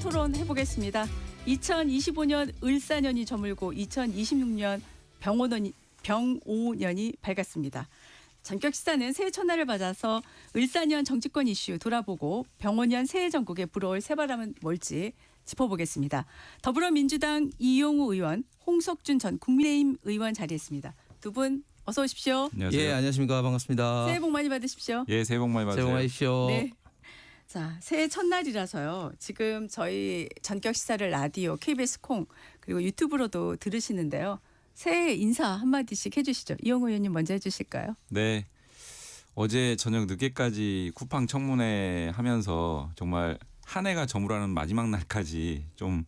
토론 해보겠습니다. 2025년 을사년이 저물고 2026년 병오년이 밝았습니다. 전격 시사는 새해 첫날을 맞아서 을사년 정치권 이슈 돌아보고 병오년 새해 전국에 불어올 새바람은 뭘지 짚어보겠습니다. 더불어민주당 이용우 의원, 홍석준 전 국민의힘 의원 자리했습니다. 두 분 어서 오십시오. 안녕하세요. 예, 안녕하십니까. 반갑습니다. 새해 복 많이 받으십시오. 예, 새해 복 많이 받으세요. 새해 복 많이 받으십시오. 네. 자, 새해 첫날이라서요. 지금 저희 전격 시사를 라디오, KBS 콩 그리고 유튜브로도 들으시는데요. 새해 인사 한마디씩 해주시죠. 이용호 의원님 먼저 해주실까요? 네. 어제 저녁 늦게까지 쿠팡 청문회 하면서 정말 한 해가 저물어가는 마지막 날까지 좀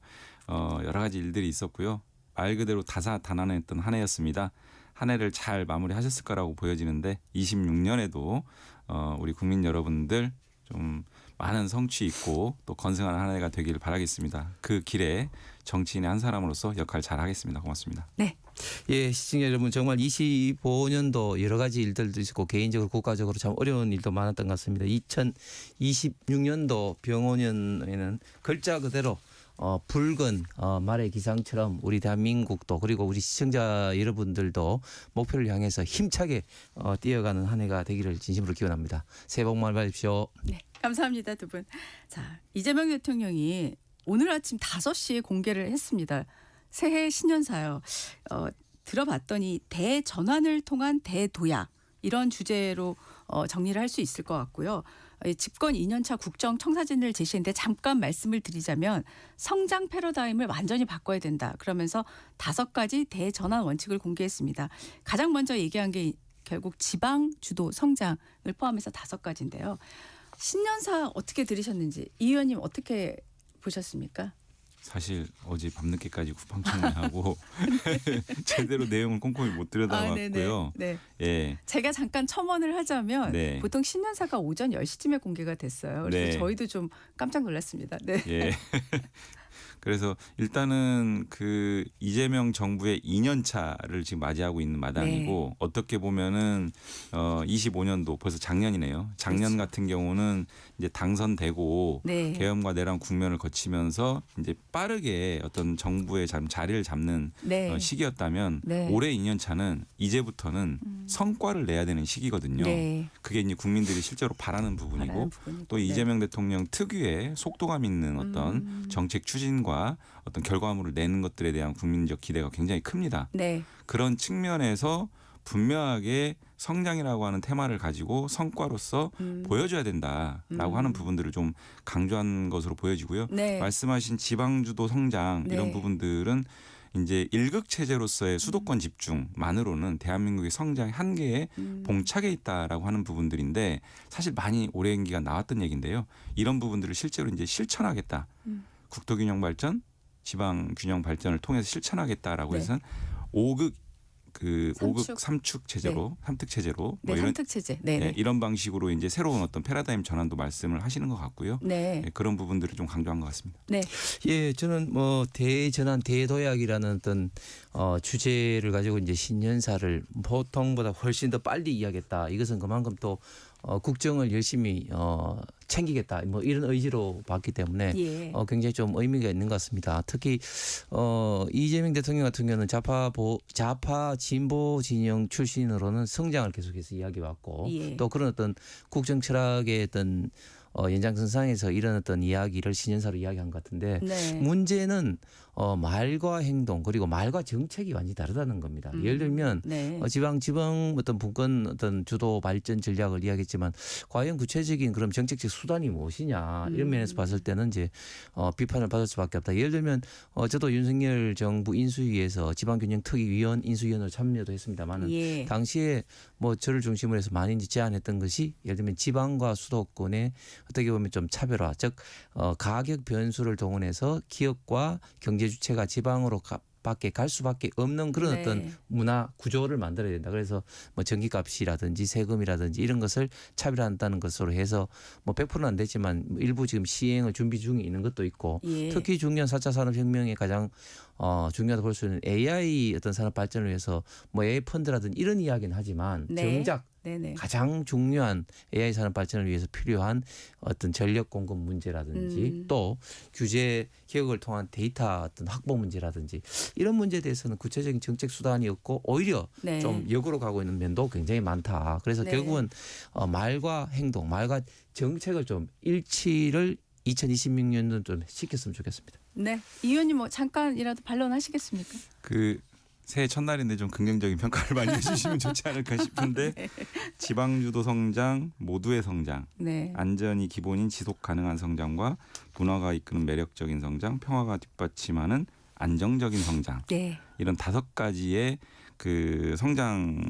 여러 가지 일들이 있었고요. 말 그대로 다사다난했던 한 해였습니다. 한 해를 잘 마무리하셨을 거라고 보여지는데 26년에도 우리 국민 여러분들 좀 많은 성취 있고 또 건승한 한 해가 되기를 바라겠습니다. 그 길에 정치인의 한 사람으로서 역할 잘 하겠습니다. 고맙습니다. 네. 예, 시청자 여러분 정말 25년도 여러 가지 일들도 있었고 개인적으로 국가적으로 참 어려운 일도 많았던 것 같습니다. 2026년도 병오년에는 글자 그대로 붉은 말의 기상처럼 우리 대한민국도 그리고 우리 시청자 여러분들도 목표를 향해서 힘차게 뛰어가는 한 해가 되기를 진심으로 기원합니다. 새해 복 많이 받으십시오. 네. 감사합니다, 두 분. 자, 이재명 대통령이 오늘 아침 5시에 공개를 했습니다. 새해 신년사요. 들어봤더니 대전환을 통한 대도약 이런 주제로 정리를 할 수 있을 것 같고요. 집권 2년차 국정 청사진을 제시했는데 잠깐 말씀을 드리자면 성장 패러다임을 완전히 바꿔야 된다. 그러면서 5가지 대전환 원칙을 공개했습니다. 가장 먼저 얘기한 게 결국 지방 주도 성장을 포함해서 5가지인데요. 신년사 어떻게 들으셨는지 이 의원님 어떻게 보셨습니까? 사실 어제 밤늦게까지 쿠팡 청문회하고 제대로 내용을 꼼꼼히 못 들여다봤고요. 네. 예. 제가 잠깐 첨언을 하자면 네. 보통 신년사가 오전 10시쯤에 공개가 됐어요. 그래서 네. 저희도 좀 깜짝 놀랐습니다. 네. 예. 그래서 일단은 그 이재명 정부의 2년차를 지금 맞이하고 있는 마당이고 네. 어떻게 보면은 25년도 벌써 작년이네요. 작년 그렇죠. 같은 경우는 이제 당선되고 네. 계엄과 내란 국면을 거치면서 이제 빠르게 어떤 정부의 자리를 잡는 네. 시기였다면 네. 올해 2년차는 이제부터는 성과를 내야 되는 시기거든요. 네. 그게 이제 국민들이 실제로 바라는 부분이고 바라는 부분이고. 또 이재명 대통령 특유의 속도감 있는 어떤 정책 추진과 어떤 결과물을 내는 것들에 대한 국민적 기대가 굉장히 큽니다. 네. 그런 측면에서 분명하게 성장이라고 하는 테마를 가지고 성과로서 보여줘야 된다라고 하는 부분들을 좀 강조한 것으로 보여지고요. 네. 말씀하신 지방주도 성장 네. 이런 부분들은 이제 일극 체제로서의 수도권 집중만으로는 대한민국의 성장의 한계에 봉착해 있다라고 하는 부분들인데 사실 많이 오랜 기간 나왔던 얘기인데요. 이런 부분들을 실제로 이제 실천하겠다. 국토균형 발전, 지방균형 발전을 통해서 실천하겠다라고 네. 해서 5극 삼축. 5극 3축 체제로, 3특 체제로 네, 이런 삼특 체제. 네. 예, 이런 방식으로 이제 새로운 어떤 패러다임 전환도 말씀을 하시는 것 같고요. 네. 예, 그런 부분들을 좀 강조한 것 같습니다. 네. 예, 저는 뭐 대전환 대도약이라는 어떤 주제를 가지고 이제 신년사를 보통보다 훨씬 더 빨리 이야기했다. 이것은 그만큼 또 국정을 열심히 챙기겠다. 뭐 이런 의지로 봤기 때문에 예. 굉장히 좀 의미가 있는 것 같습니다. 특히 이재명 대통령 같은 경우는 좌파 진보 진영 출신으로는 성장을 계속해서 이야기해왔고 예. 또 그런 어떤 국정 철학의 어떤 연장선상에서 이런 어떤 이야기를 신년사로 이야기한 것 같은데 네. 문제는 말과 행동 그리고 말과 정책이 완전히 다르다는 겁니다. 예를 들면 네. 지방 어떤 분권 어떤 주도 발전 전략을 이야기했지만 과연 구체적인 그런 정책적 수단이 무엇이냐 이런 면에서 봤을 때는 이제 비판을 받을 수밖에 없다. 예를 들면 저도 윤석열 정부 인수위에서 지방균형특위위원 인수위원으로 참여도 했습니다만은 예. 당시에 뭐 저를 중심으로 해서 많이 이제 제안했던 것이 예를 들면 지방과 수도권의 어떻게 보면 좀 차별화, 즉 가격 변수를 동원해서 기업과 경제 주체가 지방으로 밖에 갈 수밖에 없는 그런 네. 어떤 문화 구조를 만들어야 된다. 그래서 뭐 전기값이라든지 세금이라든지 이런 것을 차별한다는 것으로 해서 뭐 100%는 안 되지만 일부 지금 시행을 준비 중에 있는 것도 있고 예. 특히 중요한 4차 산업혁명의 가장 중요하다고 볼 수 있는 AI 어떤 산업 발전을 위해서 뭐 AI 펀드라든지 이런 이야기는 하지만 네. 정작 네네. 가장 중요한 AI 산업 발전을 위해서 필요한 어떤 전력 공급 문제라든지 또 규제 개혁을 통한 데이터 어떤 확보 문제라든지 이런 문제에 대해서는 구체적인 정책 수단이 없고 오히려 네. 좀 역으로 가고 있는 면도 굉장히 많다. 그래서 네. 결국은 말과 행동, 말과 정책을 좀 일치를 2026년도는 좀 시켰으면 좋겠습니다. 네. 이 의원님 뭐 잠깐이라도 반론하시겠습니까? 그 새해 첫날인데 좀 긍정적인 평가를 많이 해주시면 좋지 않을까 싶은데 지방주도 성장, 모두의 성장, 네. 안전이 기본인 지속 가능한 성장과 문화가 이끄는 매력적인 성장, 평화가 뒷받침하는 안정적인 성장 네. 이런 5가지의 그 성장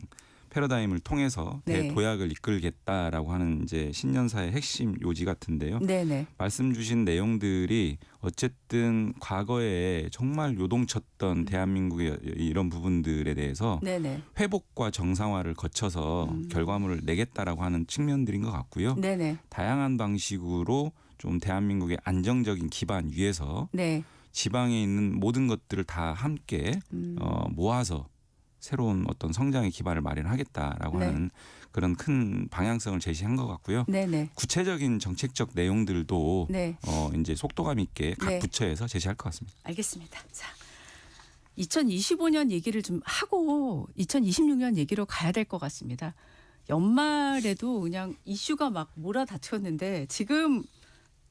패러다임을 통해서 네. 대도약을 이끌겠다라고 하는 이제 신년사의 핵심 요지 같은데요. 네네. 말씀 주신 내용들이 어쨌든 과거에 정말 요동쳤던 대한민국의 이런 부분들에 대해서 네네. 회복과 정상화를 거쳐서 결과물을 내겠다라고 하는 측면들인 것 같고요. 네네. 다양한 방식으로 좀 대한민국의 안정적인 기반 위에서 네. 지방에 있는 모든 것들을 다 함께 모아서 새로운 어떤 성장의 기반을 마련하겠다라고 네. 하는 그런 큰 방향성을 제시한 것 같고요. 네네. 구체적인 정책적 내용들도 네. 이제 속도감 있게 각 네. 부처에서 제시할 것 같습니다. 알겠습니다. 자, 2025년 얘기를 좀 하고 2026년 얘기로 가야 될 것 같습니다. 연말에도 그냥 이슈가 막 몰아닥쳤는데 지금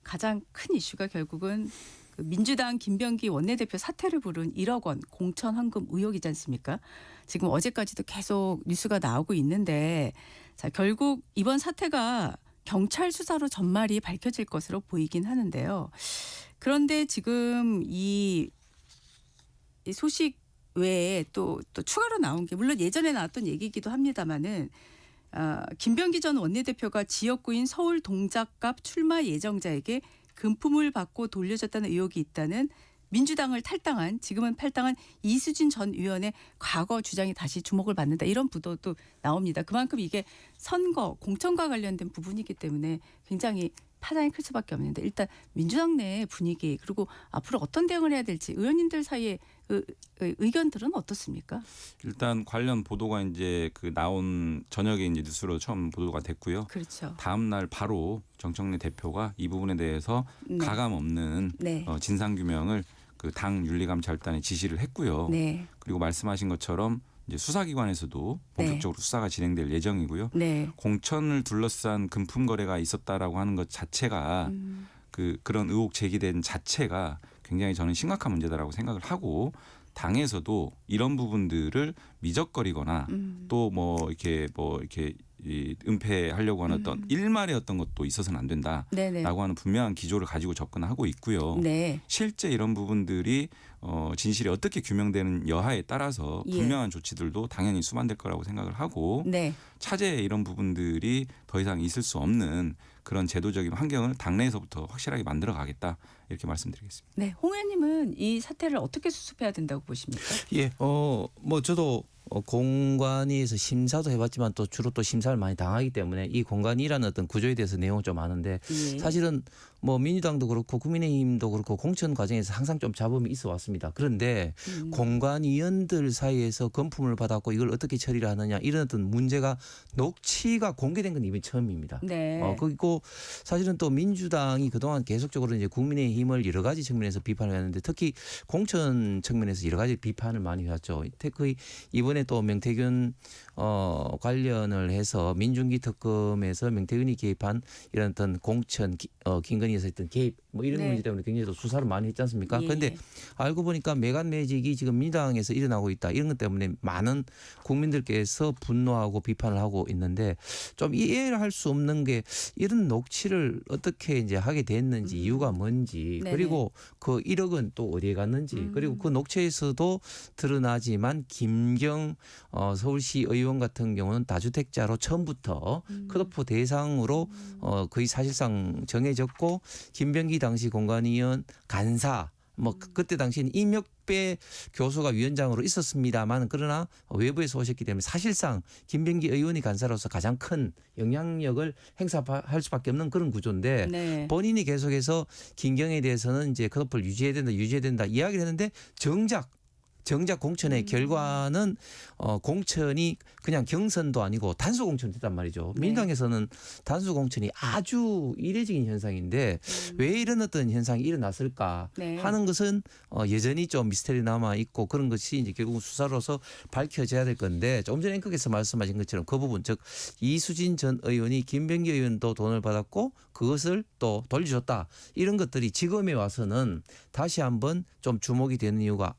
가장 큰 이슈가 결국은 그 민주당 김병기 원내대표 사퇴를 부른 1억 원 공천 헌금 의혹이지 않습니까? 지금 어제까지도 계속 뉴스가 나오고 있는데 자, 결국 이번 사태가 경찰 수사로 전말이 밝혀질 것으로 보이긴 하는데요. 그런데 지금 이 소식 외에 또 추가로 나온 게 물론 예전에 나왔던 얘기이기도 합니다마는 김병기 전 원내대표가 지역구인 서울 동작갑 출마 예정자에게 금품을 받고 돌려줬다는 의혹이 있다는 민주당을 탈당한 지금은 탈당한 이수진 전 의원의 과거 주장이 다시 주목을 받는다. 이런 보도도 나옵니다. 그만큼 이게 선거 공천과 관련된 부분이기 때문에 굉장히 파장이 클 수밖에 없는데 일단 민주당 내 분위기 그리고 앞으로 어떤 대응을 해야 될지 의원님들 사이에 의견들은 어떻습니까? 일단 관련 보도가 이제 그 나온 저녁에 이제 뉴스로 처음 보도가 됐고요. 그렇죠. 다음 날 바로 정청래 대표가 이 부분에 대해서 네. 가감 없는 네. 진상 규명을 그 당 윤리감찰단에 지시를 했고요. 네. 그리고 말씀하신 것처럼 이제 수사기관에서도 본격적으로 수사가 진행될 예정이고요. 네. 공천을 둘러싼 금품 거래가 있었다라고 하는 것 자체가 그런 의혹 제기된 자체가 굉장히 저는 심각한 문제다라고 생각을 하고 당에서도 이런 부분들을 미적거리거나 또 뭐 이렇게 이 은폐하려고 하는 어떤 일말의 어떤 것도 있어서는 안 된다라고 네네. 하는 분명한 기조를 가지고 접근하고 있고요. 네. 실제 이런 부분들이 진실이 어떻게 규명되는 여하에 따라서 예. 분명한 조치들도 당연히 수반될 거라고 생각을 하고 네. 차제에 이런 부분들이 더 이상 있을 수 없는 그런 제도적인 환경을 당내에서부터 확실하게 만들어 가겠다 이렇게 말씀드리겠습니다. 네. 홍 의원님은 이 사태를 어떻게 수습해야 된다고 보십니까? 예, 뭐 저도 공관위에서 심사도 해봤지만 또 주로 또 심사를 많이 당하기 때문에 이 공관위라는 어떤 구조에 대해서 내용을 좀 아는데 예. 사실은 뭐 민주당도 그렇고 국민의힘도 그렇고 공천 과정에서 항상 좀 잡음이 있어 왔습니다. 그런데 공관위원들 사이에서 금품을 받았고 이걸 어떻게 처리를 하느냐 이런 어떤 문제가 녹취가 공개된 건 이번이 처음입니다. 네. 그리고 사실은 또 민주당이 그동안 계속적으로 이제 국민의힘을 여러 가지 측면에서 비판을 했는데 특히 공천 측면에서 여러 가지 비판을 많이 해왔죠. 특히 이번에 또 명태균 관련을 해서 민중기 특검에서 명태균이 개입한 이런 어떤 공천 김건희에서 했던 개입 뭐 이런 네. 문제 때문에 굉장히 또 수사를 많이 했지 않습니까? 예. 그런데 알고 보니까 매간 매직이 지금 민주당에서 일어나고 있다. 이런 것 때문에 많은 국민들께서 분노하고 비판을 하고 있는데 좀 이해를 할 수 없는 게 이런 녹취를 어떻게 이제 하게 됐는지 이유가 뭔지 네네. 그리고 그 1억은 또 어디에 갔는지 그리고 그 녹취에서도 드러나지만 김경 서울시 의원 같은 경우는 다주택자로 처음부터 컷오프 대상으로 거의 사실상 정해졌고 김병기 당시 공관위원 간사 뭐 그때 당시에는 임혁배 교수가 위원장으로 있었습니다만 그러나 외부에서 오셨기 때문에 사실상 김병기 의원이 간사로서 가장 큰 영향력을 행사할 수밖에 없는 그런 구조인데 네. 본인이 계속해서 김경에 대해서는 이제 컷오프를 유지해야 된다 이야기를 했는데 정작 정작 공천의 결과는 공천이 그냥 경선도 아니고 단수 공천이 됐단 말이죠. 네. 민주당에서는 단수 공천이 아주 이례적인 현상인데 왜 이런 어떤 현상이 일어났을까 네. 하는 것은 여전히 좀 미스터리 남아 있고 그런 것이 이제 결국 수사로서 밝혀져야 될 건데 조금 전에 앵커께서 말씀하신 것처럼 그 부분 즉 이수진 전 의원이 김병기 의원도 돈을 받았고 그것을 또 돌려줬다 이런 것들이 지금에 와서는 다시 한번 좀 주목이 되는 이유가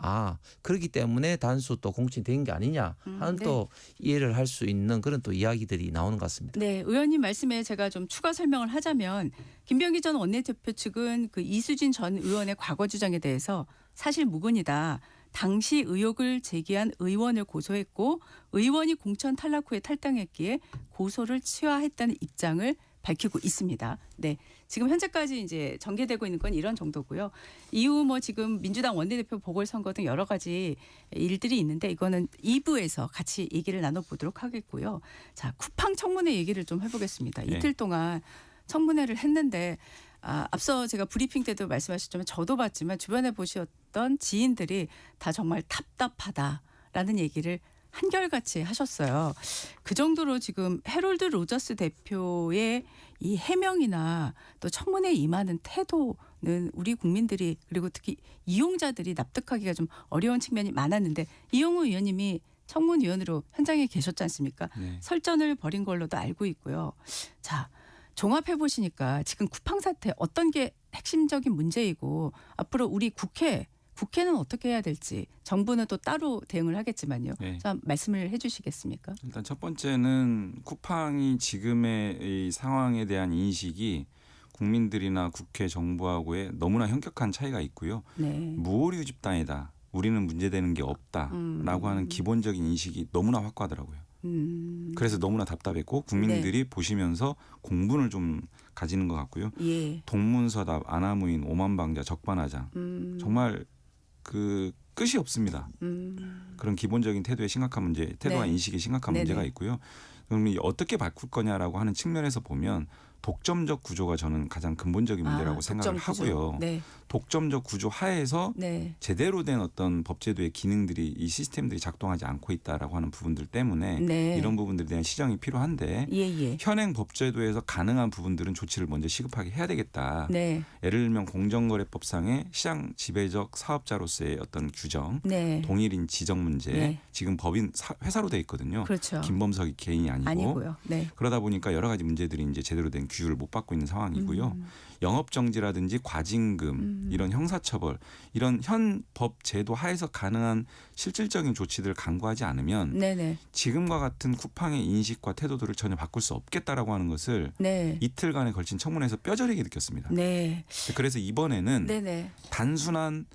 그렇기 때문에 단수 또 공천이 된 게 아니냐 하는 네. 또 이해를 할 수 있는 그런 또 이야기들이 나오는 것 같습니다. 네, 의원님 말씀에 제가 좀 추가 설명을 하자면 김병기 전 원내대표 측은 그 이수진 전 의원의 과거 주장에 대해서 사실 무근이다. 당시 의혹을 제기한 의원을 고소했고 의원이 공천 탈락 후에 탈당했기에 고소를 취하했다는 입장을 밝히고 있습니다. 네. 지금 현재까지 이제 전개되고 있는 건 이런 정도고요. 이후 뭐 지금 민주당 원내대표 보궐선거 등 여러 가지 일들이 있는데 이거는 2부에서 같이 얘기를 나눠보도록 하겠고요. 자, 쿠팡 청문회 얘기를 좀 해보겠습니다. 네. 이틀 동안 청문회를 했는데 앞서 제가 브리핑 때도 말씀하셨지만 저도 봤지만 주변에 보셨던 지인들이 다 정말 답답하다라는 얘기를 한결같이 하셨어요. 그 정도로 지금 해롤드 로저스 대표의 이 해명이나 또 청문회에 임하는 태도는 우리 국민들이 그리고 특히 이용자들이 납득하기가 좀 어려운 측면이 많았는데 이용우 의원님이 청문위원으로 현장에 계셨지 않습니까? 네. 설전을 벌인 걸로도 알고 있고요. 자, 종합해 보시니까 지금 쿠팡 사태 어떤 게 핵심적인 문제이고 앞으로 우리 국회는 어떻게 해야 될지 정부는 또 따로 대응을 하겠지만요. 네. 자, 말씀을 해 주시겠습니까? 일단 첫 번째는 쿠팡이 지금의 이 상황에 대한 인식이 국민들이나 국회 정부하고의 너무나 현격한 차이가 있고요. 네. 무오류 집단이다. 우리는 문제되는 게 없다라고 하는 기본적인 인식이 너무나 확고하더라고요. 그래서 너무나 답답했고 국민들이 보시면서 공분을 좀 가지는 것 같고요. 예. 동문서답, 아나무인, 오만방자, 적반하장 정말 그 끝이 없습니다. 그런 기본적인 태도의 심각한 문제, 태도와 네. 인식의 심각한 네네. 문제가 있고요. 그럼 이 어떻게 바꿀 거냐라고 하는 측면에서 보면 독점적 구조가 저는 가장 근본적인 문제라고 생각을 독점 구조. 하고요. 네. 독점적 구조 하에서 네. 제대로 된 어떤 법제도의 기능들이 이 시스템들이 작동하지 않고 있다라고 하는 부분들 때문에 네. 이런 부분들에 대한 시정이 필요한데 예. 현행 법제도에서 가능한 부분들은 조치를 먼저 시급하게 해야 되겠다. 네. 예를 들면 공정거래법상의 시장 지배적 사업자로서의 어떤 규정, 네. 동일인 지정 문제, 네. 지금 법인 회사로 돼 있거든요. 그렇죠. 김범석이 개인이 아니고요. 네. 그러다 보니까 여러 가지 문제들이 이제 제대로 된 규율을 못 받고 있는 상황이고요. 영업 정지라든지 과징금 이런 형사처벌 이런 현 법 제도 하에서 가능한 실질적인 조치들을 강구하지 않으면 네네. 지금과 같은 쿠팡의 인식과 태도들을 전혀 바꿀 수 없겠다라고 하는 것을 네. 이틀간에 걸친 청문회에서 뼈저리게 느꼈습니다. 네. 그래서 이번에는 네네. 단순한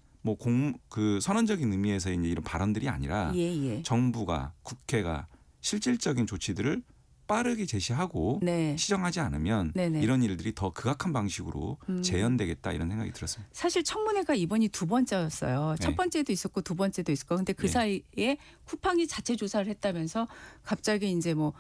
그 선언적인 의미에서 이제 이런 발언들이 아니라 예. 정부가 국회가 실질적인 조치들을 빠르게 제시하고 네. 시정하지 않으면 네네. 이런 일들이 더 극악한 방식으로 재현되겠다 이런 생각이 들었습니다. 사실 청문회가 이번이 두 번째였어요. 네. 첫 번째도 있었고 두 번째도 있었고. 근데 그 네. 사이에 쿠팡이 자체 조사를 했다면서 갑자기 이제 뭐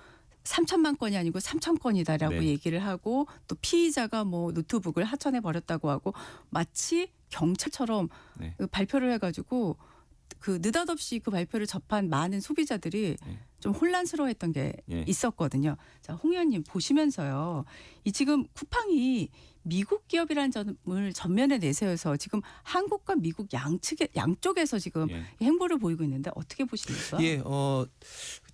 3천만 건이 아니고 3천 건이다라고 네. 얘기를 하고 또 피의자가 뭐 노트북을 하천해 버렸다고 하고 마치 경찰처럼 네. 발표를 해가지고 그 느닷없이 그 발표를 접한 많은 소비자들이 네. 좀 혼란스러워했던 게 예. 있었거든요. 자, 홍 의원님 보시면서요. 이 지금 쿠팡이 미국 기업이라는 점을 전면에 내세워서 지금 한국과 미국 양쪽에서 지금 예. 행보를 보이고 있는데 어떻게 보십니까? 예,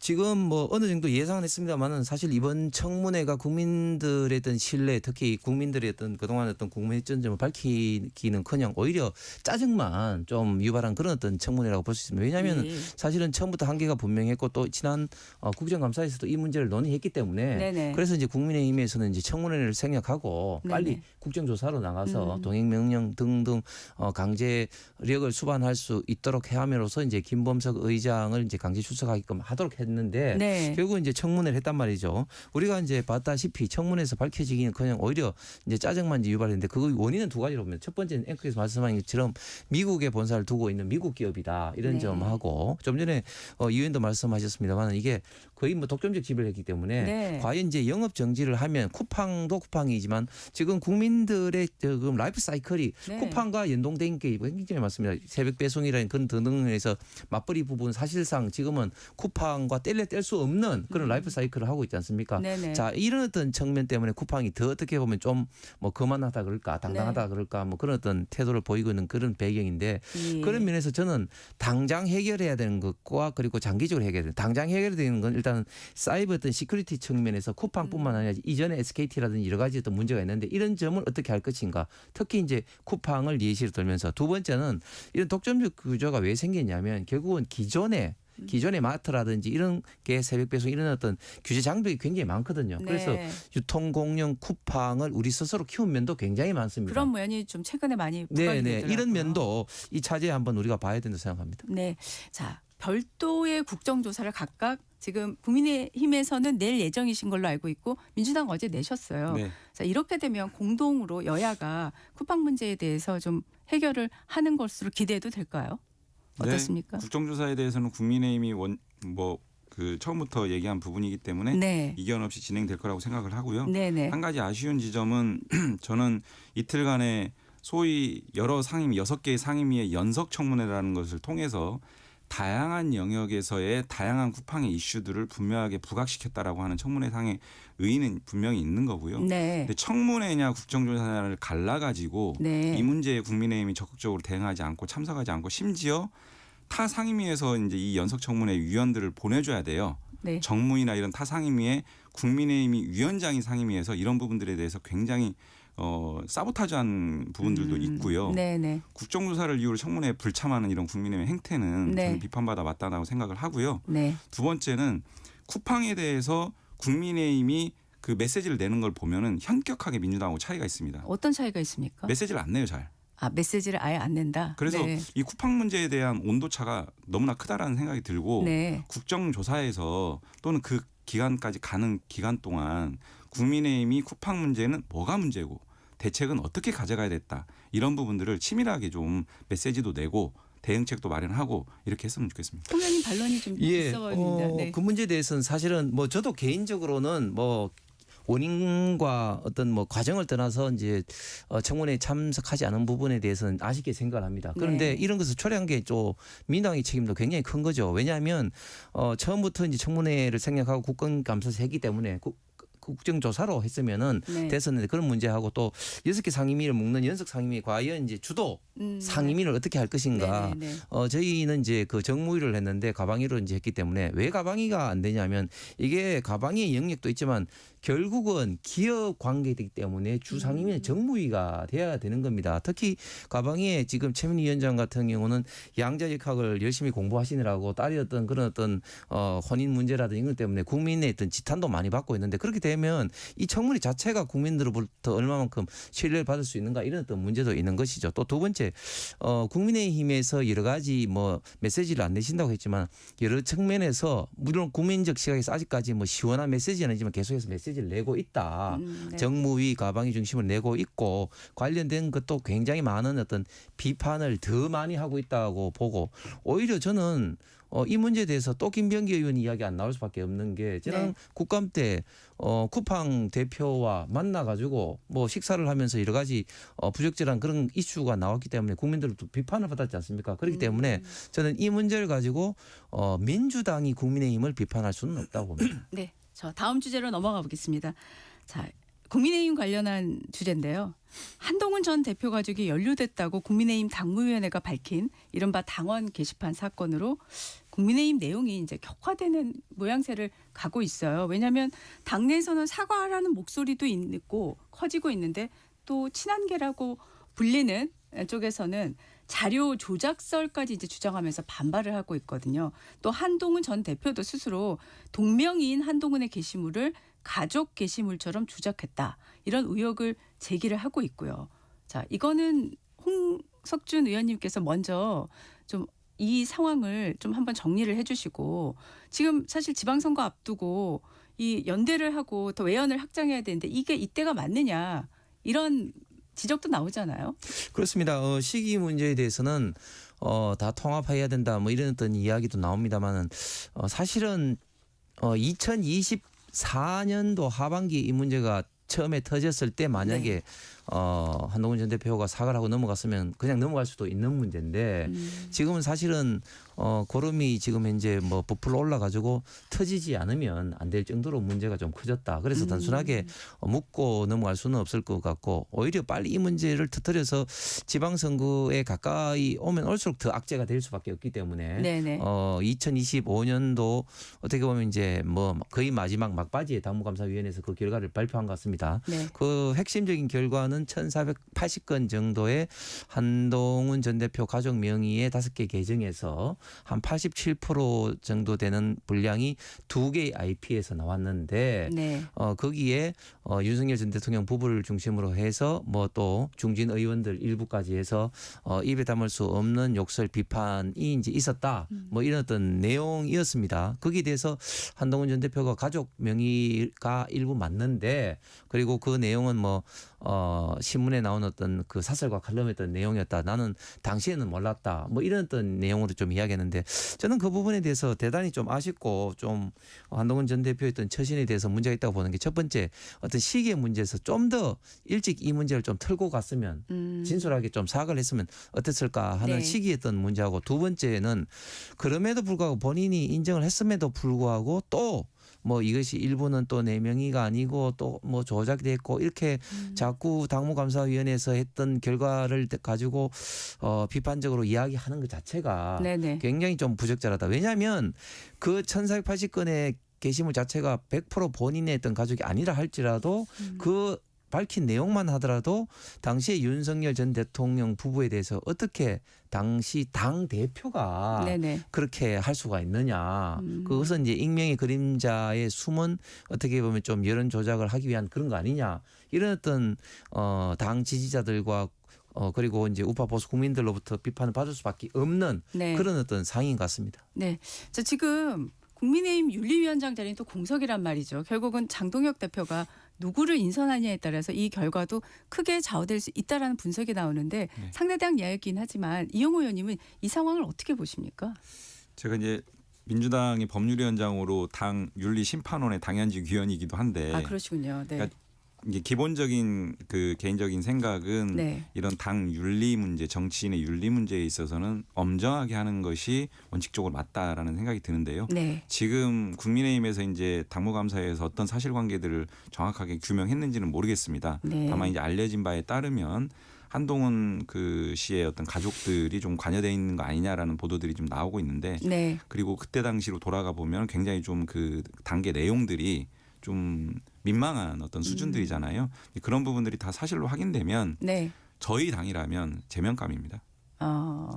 지금 뭐 어느 정도 예상은 했습니다만은 사실 이번 청문회가 국민들의 어떤 신뢰, 특히 국민들의 어떤 그동안 어떤 궁금했던 점을 밝히기는커녕 오히려 짜증만 좀 유발한 그런 어떤 청문회라고 볼 수 있습니다. 왜냐하면 예. 사실은 처음부터 한계가 분명했고 또 지난 국정감사에서도 이 문제를 논의했기 때문에 네네. 그래서 이제 국민의힘에서는 이제 청문회를 생략하고 네네. 빨리 국정조사로 나가서 동행명령 등등 강제력을 수반할 수 있도록 함으로써 이제 김범석 의장을 이제 강제 출석하게끔 하도록 했는데 네. 결국 이제 청문회를 했단 말이죠. 우리가 이제 봤다시피 청문회에서 밝혀지기는커녕 오히려 이제 짜증만 이제 유발했는데 그 원인은 두 가지로 보면 첫 번째는 앵커에서 말씀하신 것처럼 미국에 본사를 두고 있는 미국 기업이다 이런 네. 점하고 좀 전에 이 의원도 말씀하셨습니다만 했지만 이게 거의 뭐 독점적 지배를 했기 때문에 네. 과연 이제 영업 정지를 하면 쿠팡도 쿠팡이지만 지금 국민들의 지금 라이프 사이클이 네. 쿠팡과 연동된 게 굉장히 많습니다. 새벽 배송이라는 그런 등등에서 맞벌이 부분 사실상 지금은 쿠팡과 뗄 수 없는 그런 라이프 사이클을 하고 있지 않습니까? 네네. 자, 이런 어떤 측면 때문에 쿠팡이 더 어떻게 보면 좀 뭐 거만하다 그럴까 당당하다 네. 그럴까 뭐 그런 어떤 태도를 보이고 있는 그런 배경인데 예. 그런 면에서 저는 당장 해결해야 되는 것과 그리고 장기적으로 해결해야 되는 당장 해결되는 건 일단 사이버 어떤 시큐리티 측면에서 쿠팡뿐만 아니라 이전에 SKT라든지 여러 가지 어떤 문제가 있는데 이런 점을 어떻게 할 것인가 특히 이제 쿠팡을 예시로 들면서 두 번째는 이런 독점적 구조가 왜 생겼냐면 결국은 기존의 마트라든지 이런 게 새벽 배송 이런 어떤 규제 장벽이 굉장히 많거든요. 그래서 네. 유통공룡 쿠팡을 우리 스스로 키운 면도 굉장히 많습니다. 그런 모양이 좀 최근에 많이 부각이 네네 되더라고요. 이런 면도 이 차제에 한번 우리가 봐야 된다고 생각합니다. 네. 자, 별도의 국정조사를 각각 지금 국민의힘에서는 낼 예정이신 걸로 알고 있고 민주당 어제 내셨어요. 네. 자, 이렇게 되면 공동으로 여야가 쿠팡 문제에 대해서 좀 해결을 하는 것으로 기대해도 될까요? 어떻습니까? 네, 국정조사에 대해서는 국민의힘이 처음부터 얘기한 부분이기 때문에 네. 이견 없이 진행될 거라고 생각을 하고요. 네네. 한 가지 아쉬운 지점은 저는 이틀간의 소위 여러 상임위 6개의 상임위의 연석 청문회라는 것을 통해서 다양한 영역에서의 다양한 쿠팡의 이슈들을 분명하게 부각시켰다라고 하는 청문회상의 의의는 분명히 있는 거고요. 네. 근데 청문회냐 국정조사냐를 갈라가지고 네. 이 문제에 국민의힘이 적극적으로 대응하지 않고 참석하지 않고 심지어 타 상임위에서 이제 이 연석 청문회 위원들을 보내줘야 돼요. 네. 정무위나 이런 타 상임위에 국민의힘이 위원장이 상임위에서 이런 부분들에 대해서 굉장히 사보타주한 부분들도 있고요. 네네. 국정조사를 이유로 청문회에 불참하는 이런 국민의힘의 행태는 네. 저는 비판받아 마땅하다고 생각을 하고요. 네. 두 번째는 쿠팡에 대해서 국민의힘이 그 메시지를 내는 걸 보면은 현격하게 민주당하고 차이가 있습니다. 어떤 차이가 있습니까? 메시지를 안 내요, 잘. 아, 메시지를 아예 안 낸다. 그래서 네. 이 쿠팡 문제에 대한 온도차가 너무나 크다라는 생각이 들고 네. 국정조사에서 또는 그 기간까지 가는 기간 동안 국민의힘이 쿠팡 문제는 뭐가 문제고 대책은 어떻게 가져가야 됐다. 이런 부분들을 치밀하게 좀 메시지도 내고 대응책도 마련하고 이렇게 했으면 좋겠습니다. 총장님 반론이 좀 있어 보입니다. 네. 그 문제에 대해서는 사실은 뭐 저도 개인적으로는 뭐 원인과 어떤 뭐 과정을 떠나서 이제 청문회에 참석하지 않은 부분에 대해서는 아쉽게 생각을 합니다. 그런데 네. 이런 것을 초래한 게 좀 민당의 책임도 굉장히 큰 거죠. 왜냐하면 처음부터 이제 청문회를 생략하고 국정감사를 했기 때문에 국정조사로 했으면은 네. 됐었는데 그런 문제하고 또 6개 상임위를 묶는 연석 상임위 과연 이제 주도 상임위를 어떻게 할 것인가. 네네네. 저희는 이제 그 정무위를 했는데 가방위로 이제 했기 때문에 왜 가방위가 안 되냐면 이게 가방위의 영역도 있지만 결국은 기업 관계이기 때문에 주 상임위는 정무위가 돼야 되는 겁니다. 특히 가방위의 지금 최민희 위원장 같은 경우는 양자역학을 열심히 공부하시느라고 딸이 어떤 그런 어떤 혼인 문제라든지 이런 것 때문에 국민의 어떤 지탄도 많이 받고 있는데 그렇게 되면 이 청문회 자체가 국민들로부터 얼마만큼 신뢰를 받을 수 있는가 이런 어떤 문제도 있는 것이죠. 또 두 번째 국민의힘에서 여러 가지 뭐 메시지를 안 내신다고 했지만 여러 측면에서 물론 국민적 시각에서 아직까지 뭐 시원한 메시지는 아니지만 계속해서 메시지를 내고 있다. 네. 정무위 가방위 중심으로 내고 있고 관련된 것도 굉장히 많은 어떤 비판을 더 많이 하고 있다고 보고 오히려 저는 이 문제에 대해서 또 김병기 의원 이야기 안 나올 수밖에 없는 게 지난 네. 국감 때 쿠팡 대표와 만나가지고 뭐 식사를 하면서 여러 가지 부적절한 그런 이슈가 나왔기 때문에 국민들도 비판을 받았지 않습니까? 그렇기 때문에 저는 이 문제를 가지고 민주당이 국민의힘을 비판할 수는 없다고 봅니다. 네. 저 다음 주제로 넘어가 보겠습니다. 자, 국민의힘 관련한 주제인데요. 한동훈 전 대표 가족이 연루됐다고 국민의힘 당무위원회가 밝힌 이른바 당원 게시판 사건으로 국민의힘 내용이 이제 격화되는 모양새를 가고 있어요. 왜냐하면 당내에서는 사과하라는 목소리도 있고 커지고 있는데 또 친한계라고 불리는 쪽에서는 자료 조작설까지 이제 주장하면서 반발을 하고 있거든요. 또 한동훈 전 대표도 스스로 동명이인 한동훈의 게시물을 가족 게시물처럼 조작했다. 이런 의혹을 제기를 하고 있고요. 자, 이거는 홍석준 의원님께서 먼저 좀 이 상황을 좀 한번 정리를 해 주시고 지금 사실 지방선거 앞두고 이 연대를 하고 더 외연을 확장해야 되는데 이게 이때가 맞느냐 이런 지적도 나오잖아요. 그렇습니다. 시기 문제에 대해서는 다 통합해야 된다 뭐 이런 어떤 이야기도 나옵니다만은 사실은 2024년도 하반기 이 문제가 처음에 터졌을 때 만약에 네. 한동훈 전 대표가 사과를 하고 넘어갔으면 그냥 넘어갈 수도 있는 문제인데 지금은 사실은 고름이 지금 현재 뭐 부풀어 올라가지고 터지지 않으면 안 될 정도로 문제가 좀 커졌다. 그래서 단순하게 묻고 넘어갈 수는 없을 것 같고 오히려 빨리 이 문제를 터뜨려서 지방선거에 가까이 오면 올수록 더 악재가 될 수밖에 없기 때문에 네네. 2025년도 어떻게 보면 이제 뭐 거의 마지막 막바지에 당무감사위원회에서 그 결과를 발표한 것 같습니다. 네. 그 핵심적인 결과는 1,480건 정도의 한동훈 전 대표 가족 명의의 5개 계정에서 한 87% 정도 되는 분량이 2개의 IP에서 나왔는데 네. 거기에 윤석열 전 대통령 부부를 중심으로 해서 뭐 또 중진 의원들 일부까지 해서 입에 담을 수 없는 욕설 비판이 이제 있었다. 뭐 이런 어떤 내용이었습니다. 거기에 대해서 한동훈 전 대표가 가족 명의가 일부 맞는데 그리고 그 내용은 뭐 신문에 나온 어떤 그 사설과 칼럼했던 내용이었다. 나는 당시에는 몰랐다. 뭐 이런 어떤 내용으로 좀 이야기했는데 저는 그 부분에 대해서 대단히 좀 아쉽고 좀 한동훈 전 대표의 어떤 처신에 대해서 문제가 있다고 보는 게 첫 번째 어떤 시기의 문제에서 좀 더 일찍 이 문제를 좀 털고 갔으면 진솔하게 좀 사과를 했으면 어땠을까 하는 네. 시기였던 문제하고 두 번째는 그럼에도 불구하고 본인이 인정을 했음에도 불구하고 또 뭐 이것이 일부는 또 내 명의가 아니고 또 뭐 조작됐고 이렇게 자꾸 당무감사위원회에서 했던 결과를 가지고 비판적으로 이야기하는 것 자체가 네네. 굉장히 좀 부적절하다. 왜냐하면 그 1,480건의 게시물 자체가 100% 본인의 어떤 가족이 아니라 할지라도 그 밝힌 내용만 하더라도 당시에 윤석열 전 대통령 부부에 대해서 어떻게 당시 당 대표가 네네. 그렇게 할 수가 있느냐. 그것은 이제 익명의 그림자의 숨은 어떻게 보면 좀 여론 조작을 하기 위한 그런 거 아니냐. 이런 어떤 당 지지자들과 그리고 이제 우파 보수 국민들로부터 비판을 받을 수밖에 없는 네. 그런 어떤 상황인 것 같습니다. 네. 자, 지금 국민의힘 윤리위원장 자리는 또 공석이란 말이죠. 결국은 장동혁 대표가 누구를 인선하냐에 따라서 이 결과도 크게 좌우될 수 있다라는 분석이 나오는데 네. 상대당 이야기긴 하지만 이영호 의원님은 이 상황을 어떻게 보십니까? 제가 이제 민주당의 법률위원장으로 당 윤리심판원의 당연직 위원이기도 한데 아, 그러시군요. 네. 그러니까 이게 기본적인 그 개인적인 생각은 네. 이런 당 윤리 문제, 정치인의 윤리 문제에 있어서는 엄정하게 하는 것이 원칙적으로 맞다라는 생각이 드는데요. 네. 지금 국민의힘에서 이제 당무감사에서 어떤 사실관계들을 정확하게 규명했는지는 모르겠습니다. 네. 다만 이제 알려진 바에 따르면 한동훈 그 씨의 어떤 가족들이 좀 관여돼 있는 거 아니냐라는 보도들이 좀 나오고 있는데 네. 그리고 그때 당시로 돌아가 보면 굉장히 좀 그 단계 내용들이 좀 민망한 어떤 수준들이잖아요. 그런 부분들이 다 사실로 확인되면 네. 저희 당이라면 제명감입니다.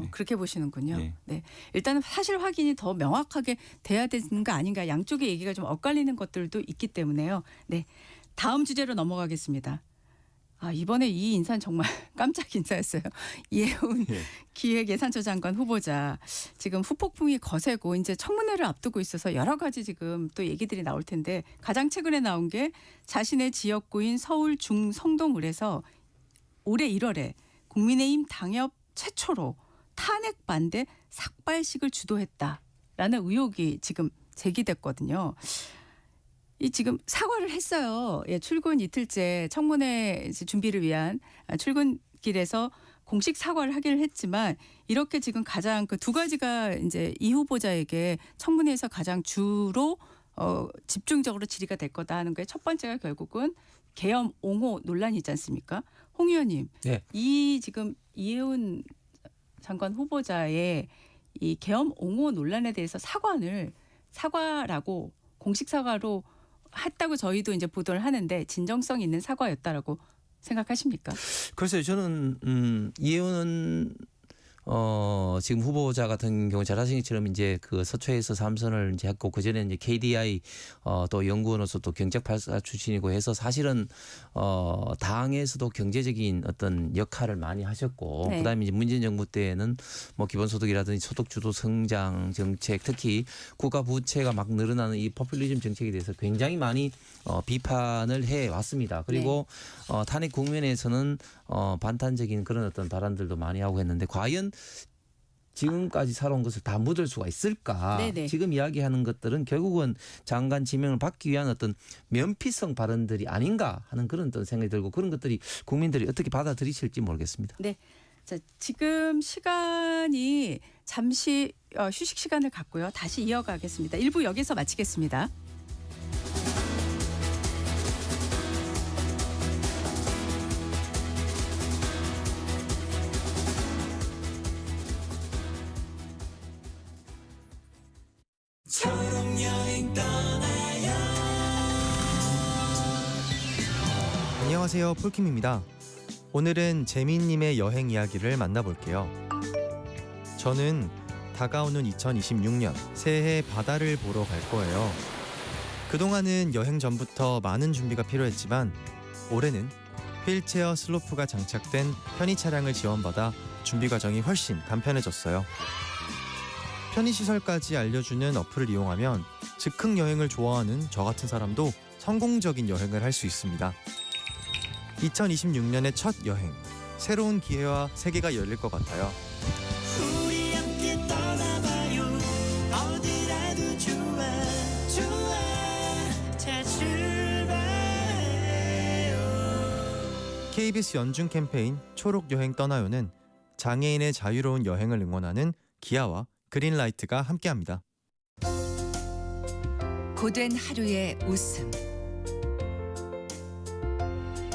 네. 그렇게 보시는군요. 네. 네. 일단은 사실 확인이 더 명확하게 돼야 되는 거 아닌가. 양쪽의 얘기가 좀 엇갈리는 것들도 있기 때문에요. 네. 다음 주제로 넘어가겠습니다. 이번에 이 인사는 정말 깜짝 인사였어요. 이해운 예. 기획예산처 장관 후보자. 지금 후폭풍이 거세고 이제 청문회를 앞두고 있어서 여러 가지 지금 또 얘기들이 나올 텐데 가장 최근에 나온 게 자신의 지역구인 서울 중성동을에서 올해 1월에 국민의힘 당협 최초로 탄핵 반대 삭발식을 주도했다라는 의혹이 지금 제기됐거든요. 이 지금 사과를 했어요. 예, 출근 이틀째 청문회 준비를 위한 출근길에서 공식 사과를 하기를 했지만 이렇게 지금 가장 그 두 가지가 이제 이 후보자에게 청문회에서 가장 주로 집중적으로 질의가 될 거다 하는 게 첫 번째가 결국은 계엄 옹호 논란이지 않습니까? 홍 의원님, 네. 이 지금 이해운 장관 후보자의 이 계엄 옹호 논란에 대해서 사과라고 공식 사과로 했다고 저희도 이제 보도를 하는데 진정성 있는 사과였다라고 생각하십니까? 글쎄요, 저는 이해운 지금 후보자 같은 경우 잘 아시는 것처럼 이제 그 서초에서 3선을 이제 했고 그 전에 이제 KDI 또 연구원으로서 또 경제팔사 출신이고 해서 사실은 당에서도 경제적인 어떤 역할을 많이 하셨고 네. 그다음에 이제 문재인 정부 때에는 뭐 기본소득이라든지 소득주도 성장 정책 특히 국가 부채가 막 늘어나는 이 포퓰리즘 정책에 대해서 굉장히 많이 비판을 해 왔습니다. 그리고 탄핵 국면에서는 반탄적인 그런 어떤 발언들도 많이 하고 했는데 과연 지금까지 살아온 것을 다 묻을 수가 있을까? 네네. 지금 이야기하는 것들은 결국은 장관 지명을 받기 위한 어떤 면피성 발언들이 아닌가 하는 그런 어떤 생각이 들고 그런 것들이 국민들이 어떻게 받아들이실지 모르겠습니다. 네. 자, 지금 시간이 잠시 휴식 시간을 갖고요. 다시 이어가겠습니다. 1부 여기서 마치겠습니다. 안녕하세요, 폴킴입니다. 오늘은 재민님의 여행 이야기를 만나볼게요. 저는 다가오는 2026년 새해 바다를 보러 갈 거예요. 그동안은 여행 전부터 많은 준비가 필요했지만 올해는 휠체어 슬로프가 장착된 편의 차량을 지원받아 준비 과정이 훨씬 간편해졌어요. 편의시설까지 알려주는 어플을 이용하면 즉흥 여행을 좋아하는 저 같은 사람도 성공적인 여행을 할 수 있습니다. 2026년의 첫 여행, 새로운 기회와 세계가 열릴 것 같아요. 우리 함께 떠나봐요. 어디라도 좋아 좋아. 자 출발해요. KBS 연중 캠페인 초록 여행 떠나요는 장애인의 자유로운 여행을 응원하는 기아와 그린라이트가 함께합니다. 고된 하루의 웃음,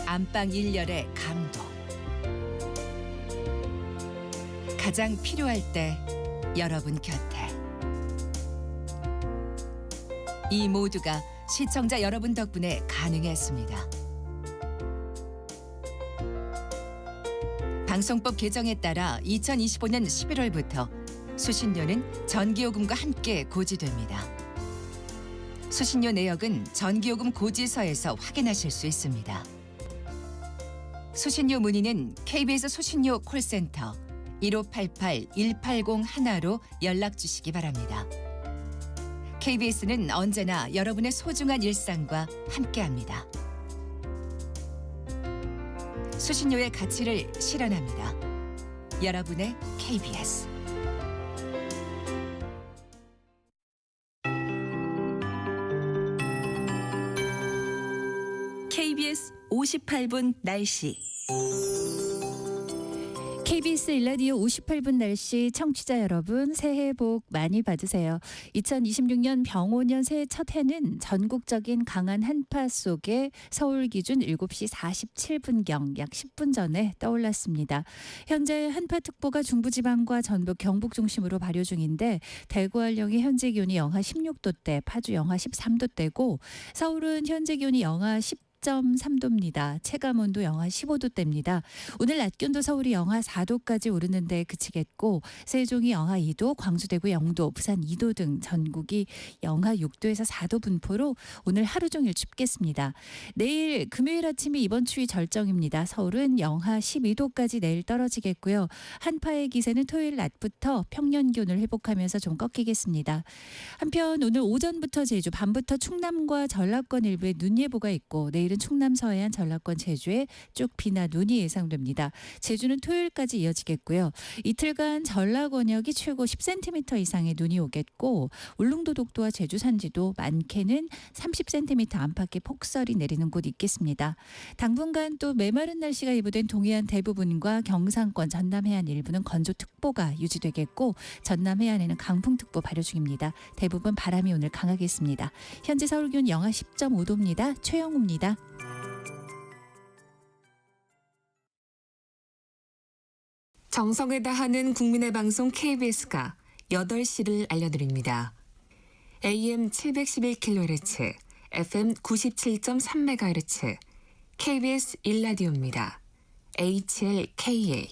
안방 일렬의 감동, 가장 필요할 때 여러분 곁에. 이 모두가 시청자 여러분 덕분에 가능했습니다. 방송법 개정에 따라 2025년 11월부터 수신료는 전기요금과 함께 고지됩니다. 수신료 내역은 전기요금 고지서에서 확인하실 수 있습니다. 수신료 문의는 KBS 수신료 콜센터 1588-1801로 연락 주시기 바랍니다. KBS는 언제나 여러분의 소중한 일상과 함께합니다. 수신료의 가치를 실현합니다. 여러분의 KBS. KBS 58분 날씨. KBS 일라디오 58분 날씨 청취자 여러분 새해 복 많이 받으세요. 2026년 병오년 새해 첫 해는 전국적인 강한 한파 속에 서울 기준 7시 47분경 약 10분 전에 떠올랐습니다. 현재 한파특보가 중부지방과 전북 경북 중심으로 발효 중인데 대구 한령이 현재 기온이 영하 16도대, 파주 영하 13도대고 서울은 현재 기온이 영하 10.3도입니다. 체감온도 영하 15도대입니다. 오늘 낮 기온도 서울이 영하 4도까지 오르는데 그치겠고 세종이 영하 2도, 광주, 대구 0도, 부산 2도 등 전국이 영하 6도에서 4도 분포로 오늘 하루 종일 춥겠습니다. 내일 금요일 아침이 이번 추위 절정입니다. 서울은 영하 12도까지 내일 떨어지겠고요. 한파의 기세는 토요일 낮부터 평년 기온을 회복하면서 좀 꺾이겠습니다. 한편 오늘 오전부터 제주, 밤부터 충남과 전라권 일부에 눈 예보가 있고 내일은 충남 서해안, 전라권, 제주에 쭉 비나 눈이 예상됩니다. 제주는 토요일까지 이어지겠고요. 이틀간 전라 권역이 최고 10cm 이상의 눈이 오겠고 울릉도, 독도와 제주 산지도 많게는 30cm 안팎의 폭설이 내리는 곳 있겠습니다. 당분간 또 메마른 날씨가 예보된 동해안 대부분과 경상권, 전남 해안 일부는 건조특보가 유지되겠고 전남 해안에는 강풍특보 발효 중입니다. 대부분 바람이 오늘 강하겠습니다. 현재 서울 기온 영하 10.5도입니다. 최영우입니다. 정성을 다하는 국민의 방송 KBS가 8시를 알려드립니다. AM 711kHz, FM 97.3MHz, KBS 1라디오입니다. HLKA.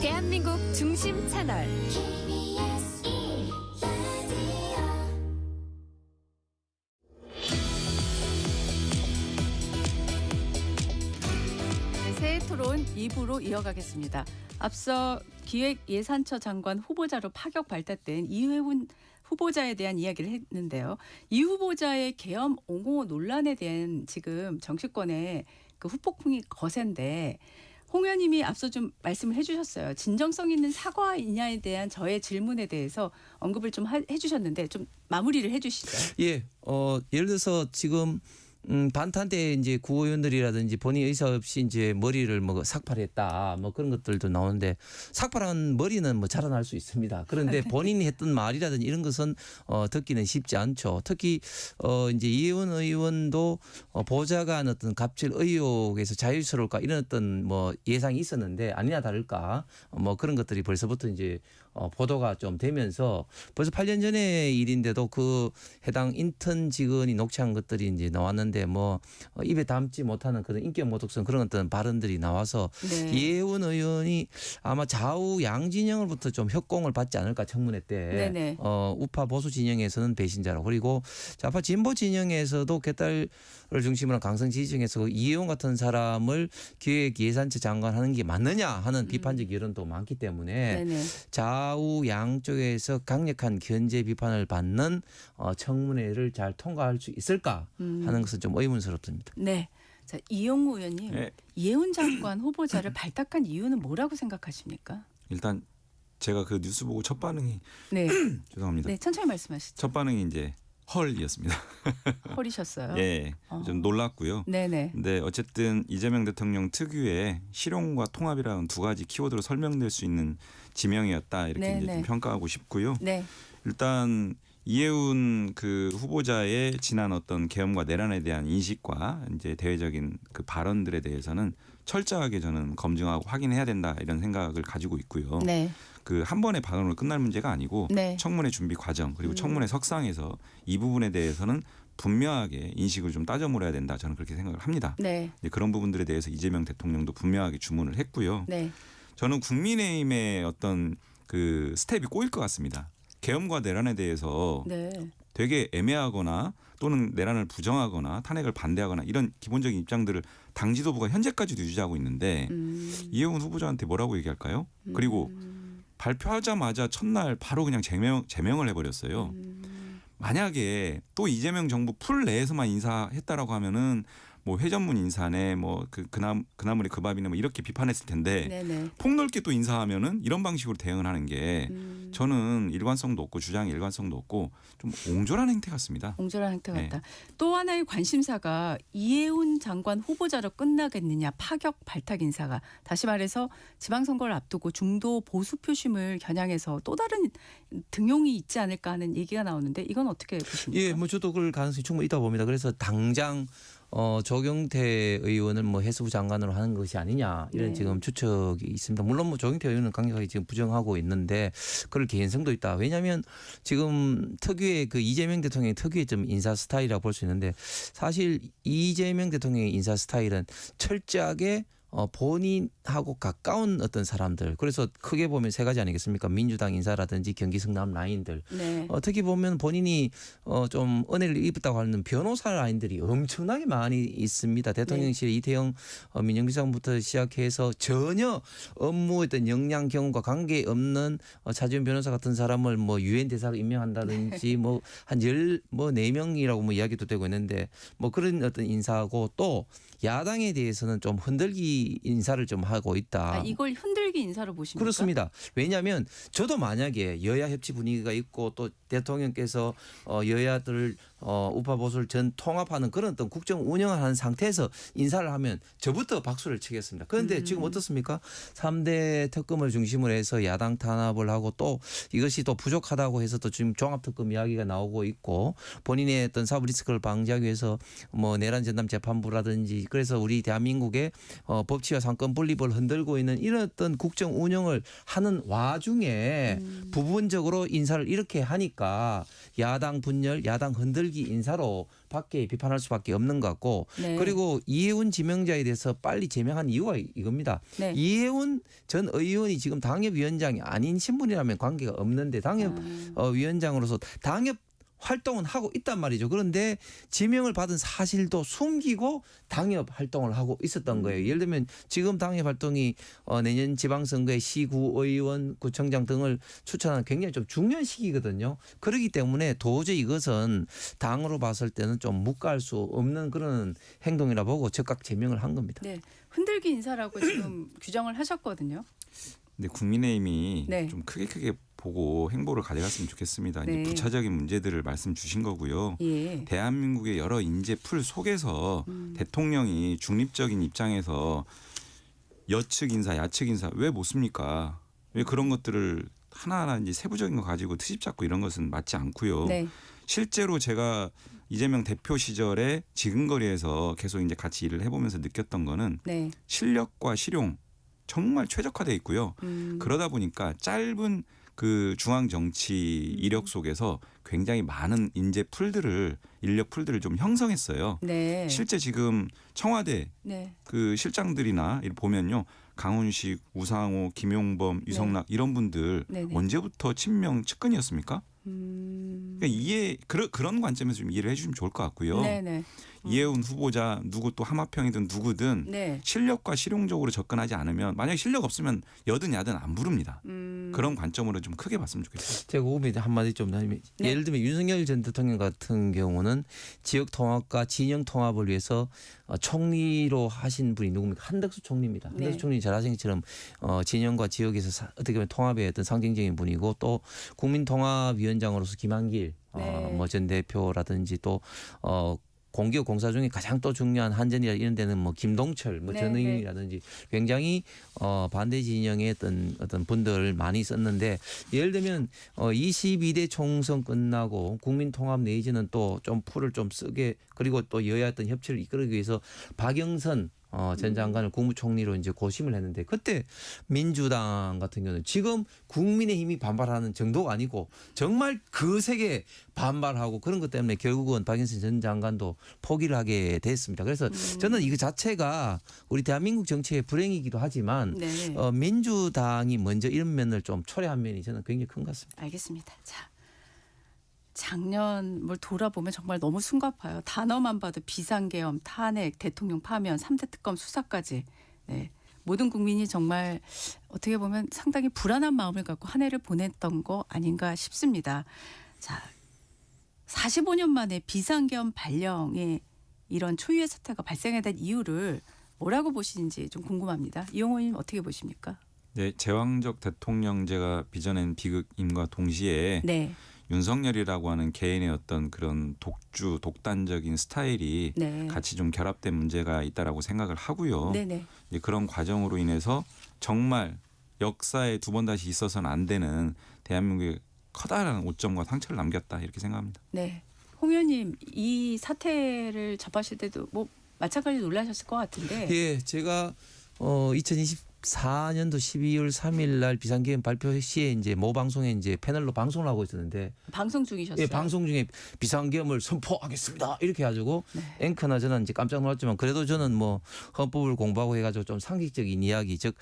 대한민국 중심 채널 토론 2부로 이어가겠습니다. 앞서 기획예산처 장관 후보자로 파격 발탁된 이회훈 후보자에 대한 이야기를 했는데요. 이 후보자의 계엄 옹호 논란에 대한 지금 정치권의 그 후폭풍이 거센데 홍 의원님이 앞서 좀 말씀을 해주셨어요. 진정성 있는 사과이냐에 대한 저의 질문에 대해서 언급을 좀 해주셨는데 좀 마무리를 해주시죠. 예, 예를 들어서 지금 반탄 때 이제 구의원들이라든지 본인 의사 없이 이제 머리를 뭐 삭발했다 뭐 그런 것들도 나오는데 삭발한 머리는 뭐 자라날 수 있습니다. 그런데 본인이 했던 말이라든지 이런 것은 듣기는 쉽지 않죠. 특히 이제 이혜원 의원도 보좌가 한 어떤 갑질 의혹에서 자유스러울까 이런 어떤 뭐 예상이 있었는데 아니나 다를까 뭐 그런 것들이 벌써부터 이제 보도가 좀 되면서 벌써 8년 전의 일인데도 그 해당 인턴 직원이 녹취한 것들이 이제 나왔는데 뭐 입에 담지 못하는 그런 인격 모독성 그런 어떤 발언들이 나와서 네. 이혜원 의원이 아마 좌우 양 진영으로부터 좀 협공을 받지 않을까 청문회 때 네네. 우파 보수 진영에서는 배신자로 그리고 좌파 진보 진영에서도 개딸을 중심으로 한 강성 지지층에서 이혜원 같은 사람을 기획예산처 장관하는 게 맞느냐 하는 비판적 여론도 많기 때문에 네네. 좌우 양쪽에서 강력한 견제 비판을 받는 청문회를 잘 통과할 수 있을까 하는 것은 좀 의문스럽습니다. 네. 자, 이영우 의원님, 네. 이혜훈 장관 후보자를 발탁한 이유는 뭐라고 생각하십니까? 일단 제가 그 뉴스 보고 첫 반응이 네. 죄송합니다. 네, 천천히 말씀하시죠. 첫 반응이 이제 헐이었습니다. 허리셨어요? 예, 좀 놀랐고요. 네네. 근데 어쨌든 이재명 대통령 특유의 실용과 통합이라는 두 가지 키워드로 설명될 수 있는 지명이었다 이렇게 이제 네네. 좀 평가하고 싶고요. 네. 일단 이혜훈 그 후보자의 지난 어떤 계엄과 내란에 대한 인식과 이제 대외적인 그 발언들에 대해서는 철저하게 저는 검증하고 확인해야 된다 이런 생각을 가지고 있고요. 네. 그 한 번의 발언으로 끝날 문제가 아니고 네. 청문회 준비 과정 그리고 청문회 석상에서 이 부분에 대해서는 분명하게 인식을 좀 따져 물어야 된다. 저는 그렇게 생각을 합니다. 네. 이제 그런 부분들에 대해서 이재명 대통령도 분명하게 주문을 했고요. 네. 저는 국민의힘의 어떤 그 스텝이 꼬일 것 같습니다. 계엄과 내란에 대해서 네. 되게 애매하거나 또는 내란을 부정하거나 탄핵을 반대하거나 이런 기본적인 입장들을 당 지도부가 현재까지도 유지하고 있는데 이혜훈 후보자한테 뭐라고 얘기할까요? 그리고 발표하자마자 첫날 바로 그냥 제명을 해버렸어요. 만약에 또 이재명 정부 풀 내에서만 인사했다라고 하면은 뭐 회전문 인사네 뭐 그나물이 그 밥이네 뭐 이렇게 비판했을 텐데 네네. 폭넓게 또 인사하면은 이런 방식으로 대응을 하는 게 저는 일관성도 없고 주장의 일관성도 없고 좀 옹졸한 행태 같습니다. 옹졸한 행태 네. 같다. 또 하나의 관심사가 이혜훈 장관 후보자로 끝나겠느냐 파격 발탁 인사가 다시 말해서 지방선거를 앞두고 중도 보수 표심을 겨냥해서 또 다른 등용이 있지 않을까 하는 얘기가 나오는데 이건 어떻게 보십니까? 예, 뭐 저도 그럴 가능성이 충분히 있다고 봅니다. 그래서 당장 조경태 의원을 뭐 해수부 장관으로 하는 것이 아니냐 이런 네. 지금 추측이 있습니다. 물론 뭐 조경태 의원은 강력하게 지금 부정하고 있는데 그럴 개연성도 있다. 왜냐하면 지금 특유의 그 이재명 대통령의 특유의 좀 인사 스타일이라고 볼 수 있는데 사실 이재명 대통령의 인사 스타일은 철저하게 본인하고 가까운 어떤 사람들 그래서 크게 보면 세 가지 아니겠습니까? 민주당 인사라든지 경기 성남 라인들 네. 특히 보면 본인이 좀 은혜를 입었다고 하는 변호사 라인들이 엄청나게 많이 있습니다. 대통령실에 이태영 민정비서관부터 시작해서 전혀 업무에 어떤 역량 경험과 관계없는 차지원 변호사 같은 사람을 뭐 유엔 대사로 임명한다든지 뭐 한 4명이라고 뭐 이야기도 되고 있는데 뭐 그런 어떤 인사하고 또 야당에 대해서는 좀 흔들기 인사를 좀 하고 있다. 아, 이걸 흔들기 인사로 보십니까? 그렇습니다. 왜냐하면 저도 만약에 여야 협치 분위기가 있고 또 대통령께서 여야들 우파 보수를 전 통합하는 그런 어떤 국정 운영을 하는 상태에서 인사를 하면 저부터 박수를 치겠습니다. 그런데 지금 어떻습니까? 3대 특검을 중심으로 해서 야당 탄압을 하고 또 이것이 또 부족하다고 해서 또 지금 종합특검 이야기가 나오고 있고 본인의 어떤 사법 리스크를 방지하기 위해서 뭐 내란 전담 재판부라든지 그래서 우리 대한민국의 법치와 상권 분립을 흔들고 있는 이런 어떤 국정 운영을 하는 와중에 부분적으로 인사를 이렇게 하니까 야당 분열, 야당 흔들기 인사로 밖에 비판할 수밖에 없는 것 같고 네. 그리고 이혜훈 지명자에 대해서 빨리 제명한 이유가 이겁니다. 네. 이혜훈 전 의원이 지금 당협위원장이 아닌 신분이라면 관계가 없는데 당협위원장으로서 당협 활동은 하고 있단 말이죠. 그런데 지명을 받은 사실도 숨기고 당협 활동을 하고 있었던 거예요. 예를 들면 지금 당협 활동이 내년 지방선거에 시구 의원, 구청장 등을 추천하는 굉장히 좀 중요한 시기거든요. 그렇기 때문에 도저히 이것은 당으로 봤을 때는 좀 묵과할 수 없는 그런 행동이라 보고 즉각 제명을 한 겁니다. 네. 흔들기 인사라고 지금 규정을 하셨거든요. 근데 국민의힘이 네. 좀 크게 보고 행보를 가져갔으면 좋겠습니다. 네. 이제 부차적인 문제들을 말씀 주신 거고요. 예. 대한민국의 여러 인재 풀 속에서 대통령이 중립적인 입장에서 여측 인사, 야측 인사 왜 못 씁니까? 왜 그런 것들을 하나하나 이제 세부적인 거 가지고 트집 잡고 이런 것은 맞지 않고요. 네. 실제로 제가 이재명 대표 시절에 지근거리에서 계속 이제 같이 일을 해보면서 느꼈던 거는 네. 실력과 실용 정말 최적화돼 있고요. 그러다 보니까 짧은 그 중앙 정치 이력 속에서 굉장히 많은 인재 풀들을 인력 풀들을 좀 형성했어요. 네. 실제 지금 청와대 네. 그 실장들이나 이렇게 보면요. 강훈식, 우상호, 김용범, 유성락 이런 분들 네네. 언제부터 친명 측근이었습니까? 그러니까 그런 관점에서 좀 이해를 해주시면 좋을 것 같고요. 네네. 이해운 후보자 누구 또 하마평이든 누구든 네. 실력과 실용적으로 접근하지 않으면 만약에 실력 없으면 여든 야든 안 부릅니다. 그런 관점으로 좀 크게 봤으면 좋겠어요. 제가 그거에 한마디 좀 하면 네. 예를 들면 윤석열 전 대통령 같은 경우는 지역 통합과 진영 통합을 위해서 총리로 하신 분이 누굽니까? 한덕수 총리입니다. 한덕수 네. 총리 잘 아신 것처럼 진영과 지역에서 어떻게 보면 통합의 어떤 상징적인 분이고 또 국민통합위원장으로서 김한길 네. 뭐 전 대표라든지 또 공기업 공사 중에 가장 또 중요한 한전이나 이런 데는 뭐 김동철, 뭐 네, 전의인이라든지 굉장히 반대 진영의 어떤 분들을 많이 썼는데 예를 들면 22대 총선 끝나고 국민통합 내지는 또 좀 풀을 좀 쓰게 그리고 또 여야 어떤 협치를 이끌기 위해서 박영선 전 장관을 국무총리로 이제 고심을 했는데 그때 민주당 같은 경우는 지금 국민의힘이 반발하는 정도가 아니고 정말 거세게 반발하고 그런 것 때문에 결국은 박영선 전 장관도 포기를 하게 됐습니다. 그래서 저는 이거 자체가 우리 대한민국 정치의 불행이기도 하지만 네. 민주당이 먼저 이런 면을 좀 초래한 면이 저는 굉장히 큰 것 같습니다. 알겠습니다. 자, 작년 뭘 돌아보면 정말 너무 숨가파요. 단어만 봐도 비상계엄, 탄핵, 대통령 파면, 3대 특검 수사까지. 네. 모든 국민이 정말 어떻게 보면 상당히 불안한 마음을 갖고 한 해를 보냈던 거 아닌가 싶습니다. 자, 45년 만에 비상계엄 발령에 이런 초유의 사태가 발생에 대한 이유를 뭐라고 보시는지 좀 궁금합니다. 이용호 의원님 어떻게 보십니까? 네, 제왕적 대통령제가 빚어낸 비극임과 동시에 네. 윤석열이라고 하는 개인의 어떤 그런 독단적인 스타일이 네. 같이 좀 결합된 문제가 있다라고 생각을 하고요. 네네. 이제 그런 과정으로 인해서 정말 역사에 두 번 다시 있어서는 안 되는 대한민국의 커다란 오점과 상처를 남겼다 이렇게 생각합니다. 네. 홍 의원님 이 사태를 접하실 때도 뭐 마찬가지 놀라셨을 것 같은데. 예, 제가 2024년도 12월 3일 날 비상계엄 발표 시에 이제 모 방송에 이제 패널로 방송을 하고 있었는데 방송 중이셨어요. 예, 방송 중에 비상계엄을 선포하겠습니다. 이렇게 해가지고 네. 앵커나 저는 이제 깜짝 놀랐지만 그래도 저는 뭐 헌법을 공부하고 해가지고 좀 상식적인 이야기 즉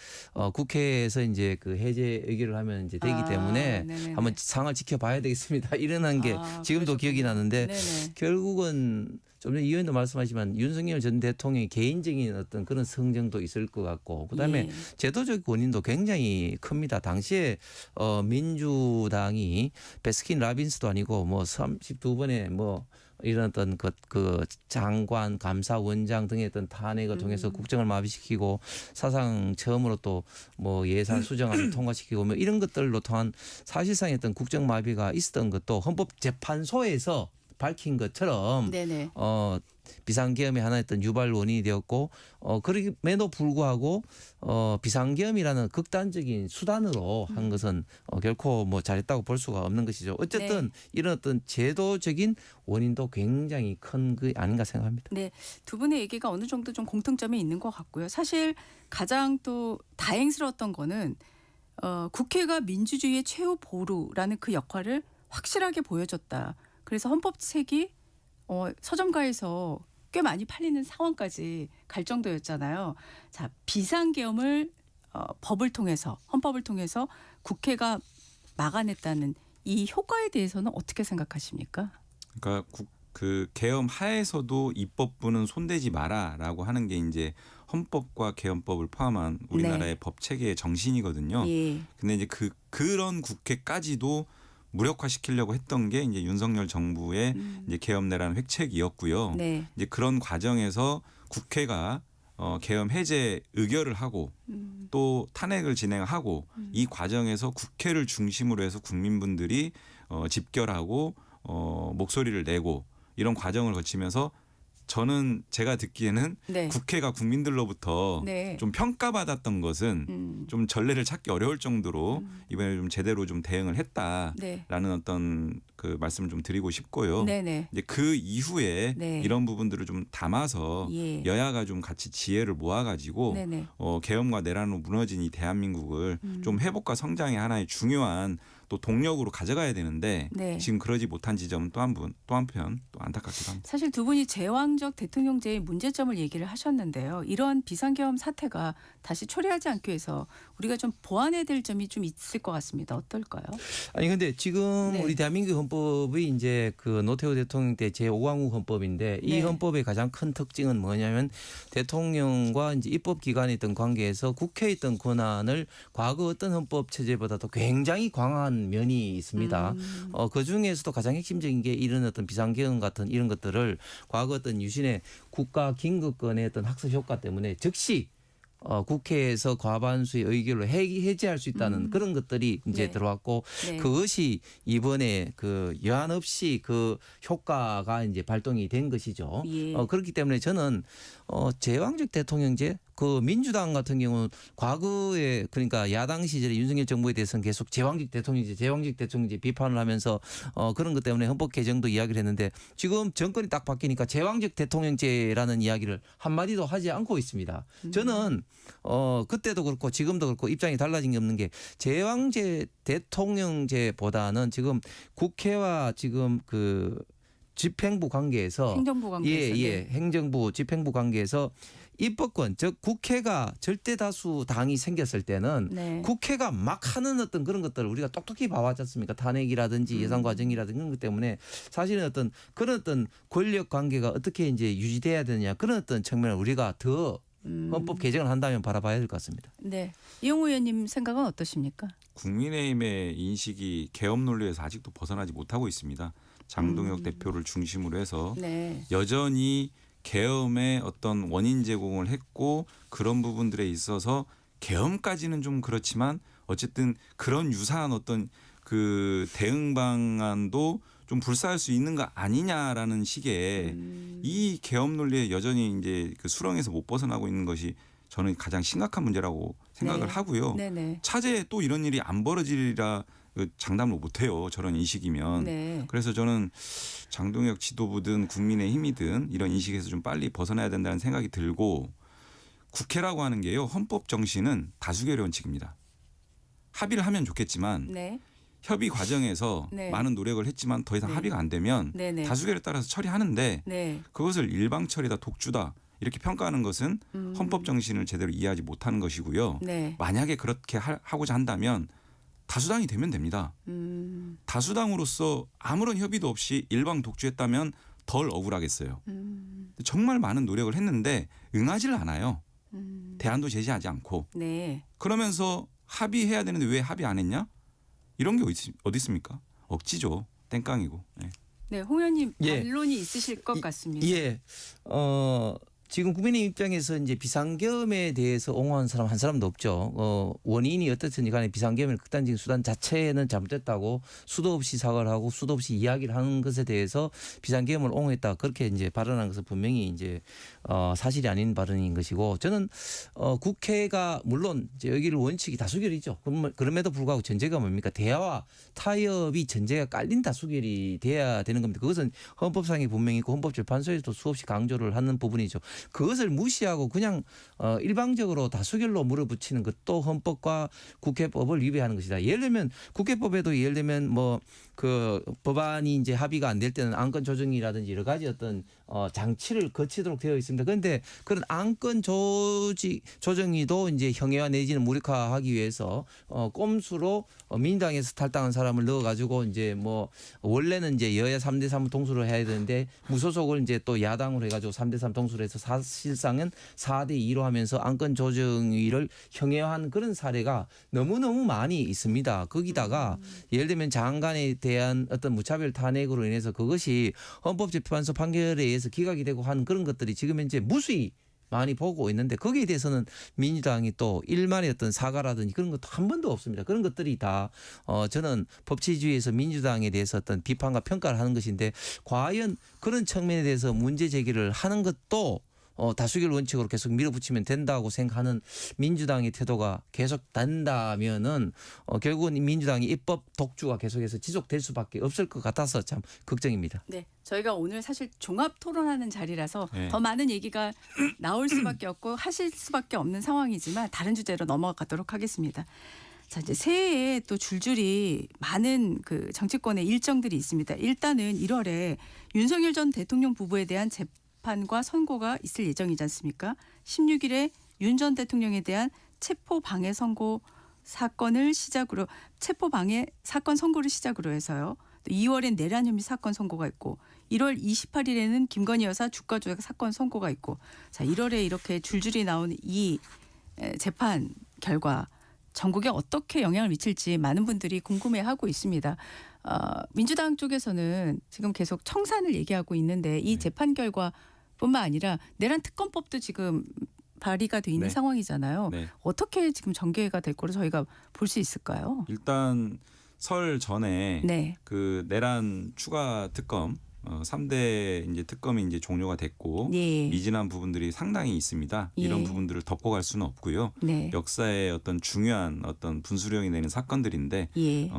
국회에서 이제 그 해제 의결을 하면 이제 되기 때문에 네네네. 한번 상을 지켜봐야 되겠습니다. 이러는 게 지금도 그러셨군요. 기억이 나는데 네네. 결국은 좀 전에 이 의원도 말씀하시지만 윤석열 전 대통령의 개인적인 어떤 그런 성정도 있을 것 같고 그다음에 예. 제도적 원인도 굉장히 큽니다. 당시에 민주당이 베스킨 라빈스도 아니고 뭐 32번의 뭐 이런 어떤 그 장관, 감사원장 등의 어떤 탄핵을 통해서 국정을 마비시키고 사상 처음으로 또 뭐 예산 수정안을 통과시키고 뭐 이런 것들로 통한 사실상의 어떤 국정 마비가 있었던 것도 헌법재판소에서 밝힌 것처럼 네네. 비상계엄의 하나의 어떤 유발 원인이 되었고 그럼에도 불구하고 비상계엄이라는 극단적인 수단으로 한 것은 결코 뭐 잘했다고 볼 수가 없는 것이죠. 어쨌든 이런 어떤 제도적인 원인도 굉장히 큰 게 아닌가 생각합니다. 네, 두 분의 얘기가 어느 정도 좀 공통점이 있는 것 같고요. 사실 가장 또 다행스러웠던 거는 국회가 민주주의의 최후 보루라는 그 역할을 확실하게 보여줬다. 그래서 헌법책이 서점가에서 꽤 많이 팔리는 상황까지 갈 정도였잖아요. 자, 비상계엄을 법을 통해서 헌법을 통해서 국회가 막아냈다는 이 효과에 대해서는 어떻게 생각하십니까? 그러니까 그 계엄 하에서도 입법부는 손대지 마라라고 하는 게 이제 헌법과 계엄법을 포함한 우리나라의 법 체계의 정신이거든요. 예. 근데 이제 그런 국회까지도 무력화시키려고 했던 게 이제 윤석열 정부의 이제 계엄내라는 획책이었고요. 네. 이제 그런 과정에서 국회가 계엄 해제 의결을 하고 또 탄핵을 진행하고 이 과정에서 국회를 중심으로 해서 국민분들이 집결하고 목소리를 내고 이런 과정을 거치면서 저는 제가 듣기에는 네. 국회가 국민들로부터 네. 좀 평가받았던 것은 좀 전례를 찾기 어려울 정도로 이번에 좀 제대로 좀 대응을 했다라는 네. 어떤 그 말씀을 좀 드리고 싶고요. 네네. 이제 그 이후에 네. 이런 부분들을 좀 담아서 예. 여야가 좀 같이 지혜를 모아가지고 네네. 계엄과 내란으로 무너진 이 대한민국을 좀 회복과 성장의 하나의 중요한 또 동력으로 가져가야 되는데 네. 지금 그러지 못한 지점은 또 한편 또 안타깝기도 합니다. 사실 두 분이 제왕적 대통령제의 문제점을 얘기를 하셨는데요. 이런 비상계엄 사태가 다시 초래하지 않기 위해서 우리가 좀 보완해야 될 점이 좀 있을 것 같습니다. 어떨까요? 아니 근데 지금 네. 우리 대한민국 헌법이 이제 그 노태우 대통령 때 제5강국 헌법인데 이 네. 헌법의 가장 큰 특징은 뭐냐면 대통령과 이제 입법기관에 있던 관계에서 국회에 있던 권한을 과거 어떤 헌법 체제보다도 굉장히 강화한 면이 있습니다. 그 중에서도 가장 핵심적인 게 이런 어떤 비상계엄 같은 이런 것들을 과거 어떤 유신의 국가 긴급권의 어떤 학습 효과 때문에 즉시 국회에서 과반수의 의결로 해제할 수 있다는 그런 것들이 이제 네. 들어왔고 네. 그것이 이번에 그 여한 없이 그 효과가 이제 발동이 된 것이죠. 예. 그렇기 때문에 저는 제왕적 대통령제 그 민주당 같은 경우는 과거에 그러니까 야당 시절에 윤석열 정부에 대해서는 계속 제왕적 대통령제 비판을 하면서 그런 것 때문에 헌법 개정도 이야기를 했는데 지금 정권이 딱 바뀌니까 제왕적 대통령제라는 이야기를 한마디도 하지 않고 있습니다. 저는 그때도 그렇고 지금도 그렇고 입장이 달라진 게 없는 게 제왕제 대통령제보다는 지금 국회와 지금 그 집행부 관계에서 행정부 관계에서. 예, 행정부 집행부 관계에서 입법권 즉 국회가 절대 다수 당이 생겼을 때는 네. 국회가 막 하는 어떤 그런 것들을 우리가 똑똑히 봐왔지 않습니까? 탄핵이라든지 예산 과정이라든지 그런 것 때문에 사실은 어떤 그런 어떤 권력 관계가 어떻게 이제 유지돼야 되느냐 그런 어떤 측면을 우리가 더 헌법 개정을 한다면 바라봐야 될 것 같습니다. 네. 이용우 의원님 생각은 어떠십니까? 국민의힘의 인식이 계엄 논리에서 아직도 벗어나지 못하고 있습니다. 장동혁 대표를 중심으로 해서 네. 여전히 계엄의 어떤 원인 제공을 했고 그런 부분들에 있어서 계엄까지는 좀 그렇지만 어쨌든 그런 유사한 어떤 그 대응 방안도 좀 불사할 수 있는 거 아니냐라는 식의 이 계엄 논리에 여전히 이제 그 수렁에서 못 벗어나고 있는 것이 저는 가장 심각한 문제라고 생각을 네. 하고요. 네네. 차제에 또 이런 일이 안 벌어지리라 장담을 못해요. 저런 인식이면. 네. 그래서 저는 장동혁 지도부든 국민의힘이든 이런 인식에서 좀 빨리 벗어나야 된다는 생각이 들고 국회라고 하는 게요. 헌법 정신은 다수결의 원칙입니다. 합의를 하면 좋겠지만 네. 협의 과정에서 네. 많은 노력을 했지만 더 이상 네. 합의가 안 되면 네네. 다수결에 따라서 처리하는데 네. 그것을 일방 처리다 독주다 이렇게 평가하는 것은 헌법 정신을 제대로 이해하지 못하는 것이고요. 네. 만약에 그렇게 하고자 한다면 다수당이 되면 됩니다. 다수당으로서 아무런 협의도 없이 일방 독주했다면 덜 억울하겠어요. 정말 많은 노력을 했는데 응하지를 않아요. 대안도 제시하지 않고. 네. 그러면서 합의해야 되는데 왜 합의 안 했냐? 이런 게 어디 있습니까? 억지죠. 땡깡이고. 네. 네, 홍 의원님 예. 반론이 있으실 것 같습니다. 예. 지금 국민의 입장에서 이제 비상계엄에 대해서 옹호하는 사람 한 사람도 없죠. 원인이 어떻든지 간에 비상계엄의 극단적인 수단 자체는 잘못됐다고 수도 없이 사과를 하고 수도 없이 이야기를 하는 것에 대해서 비상계엄을 옹호했다. 그렇게 이제 발언한 것은 분명히 이제 사실이 아닌 발언인 것이고 저는 국회가 물론 이제 여기를 원칙이 다수결이죠. 그럼에도 불구하고 전제가 뭡니까? 대화와 타협이 전제가 깔린 다수결이 돼야 되는 겁니다. 그것은 헌법상에 분명히 있고 헌법재판소에서도 수없이 강조를 하는 부분이죠. 그것을 무시하고 그냥 일방적으로 다수결로 물어붙이는 것도 헌법과 국회법을 위배하는 것이다. 예를 들면 국회법에도 예를 들면 뭐 그 법안이 이제 합의가 안 될 때는 안건 조정이라든지 여러 가지 어떤 장치를 거치도록 되어 있습니다. 있습니다. 그런데 그런 안건 조정위도 이제 형해화 내지는 무력화하기 위해서 꼼수로 민주당에서 탈당한 사람을 넣어가지고 이제 뭐 원래는 이제 여야 3대3 동수를 해야 되는데 무소속을 이제 또 야당으로 해가지고 3대3 동수를 해서 사실상은 4대2로 하면서 안건 조정위를 형해화한 그런 사례가 너무너무 많이 있습니다. 거기다가 예를 들면 장관에 대한 어떤 무차별 탄핵으로 인해서 그것이 헌법재판소 판결에 의해서 기각이 되고 한 그런 것들이 지금 현재 무수히 많이 보고 있는데 거기에 대해서는 민주당이 또 일말의 어떤 사과라든지 그런 것도 한 번도 없습니다. 그런 것들이 다 저는 법치주의에서 민주당에 대해서 어떤 비판과 평가를 하는 것인데 과연 그런 측면에 대해서 문제 제기를 하는 것도 다수결 원칙으로 계속 밀어붙이면 된다고 생각하는 민주당의 태도가 계속 된다면은 결국은 민주당이 입법 독주가 계속해서 지속될 수밖에 없을 것 같아서 참 걱정입니다. 네, 저희가 오늘 사실 종합 토론하는 자리라서 네. 더 많은 얘기가 나올 수밖에 없고 하실 수밖에 없는 상황이지만 다른 주제로 넘어가도록 하겠습니다. 자, 이제 새해에 또 줄줄이 많은 그 정치권의 일정들이 있습니다. 일단은 1월에 윤석열 전 대통령 부부에 대한 재판과 선고가 있을 예정이지 않습니까? 16일에 윤 전 대통령에 대한 체포방해 선고 사건을 시작으로 체포방해 사건 선고를 시작으로 해서요. 또 2월엔 내란 혐의 사건 선고가 있고 1월 28일에는 김건희 여사 주가 조작 사건 선고가 있고 자 1월에 이렇게 줄줄이 나온 이 재판 결과 전국에 어떻게 영향을 미칠지 많은 분들이 궁금해하고 있습니다. 민주당 쪽에서는 지금 계속 청산을 얘기하고 있는데 이 재판 결과뿐만 아니라 내란 특검법도 지금 발의가 돼 있는 네. 상황이잖아요. 네. 어떻게 지금 전개가 될 거로 저희가 볼 수 있을까요? 일단 설 전에 네. 그 내란 추가 특검 3대 이제 특검이 이제 종료가 됐고 예. 미진한 부분들이 상당히 있습니다. 예. 이런 부분들을 덮어갈 수는 없고요. 네. 역사의 어떤 중요한 어떤 분수령이 되는 사건들인데 예.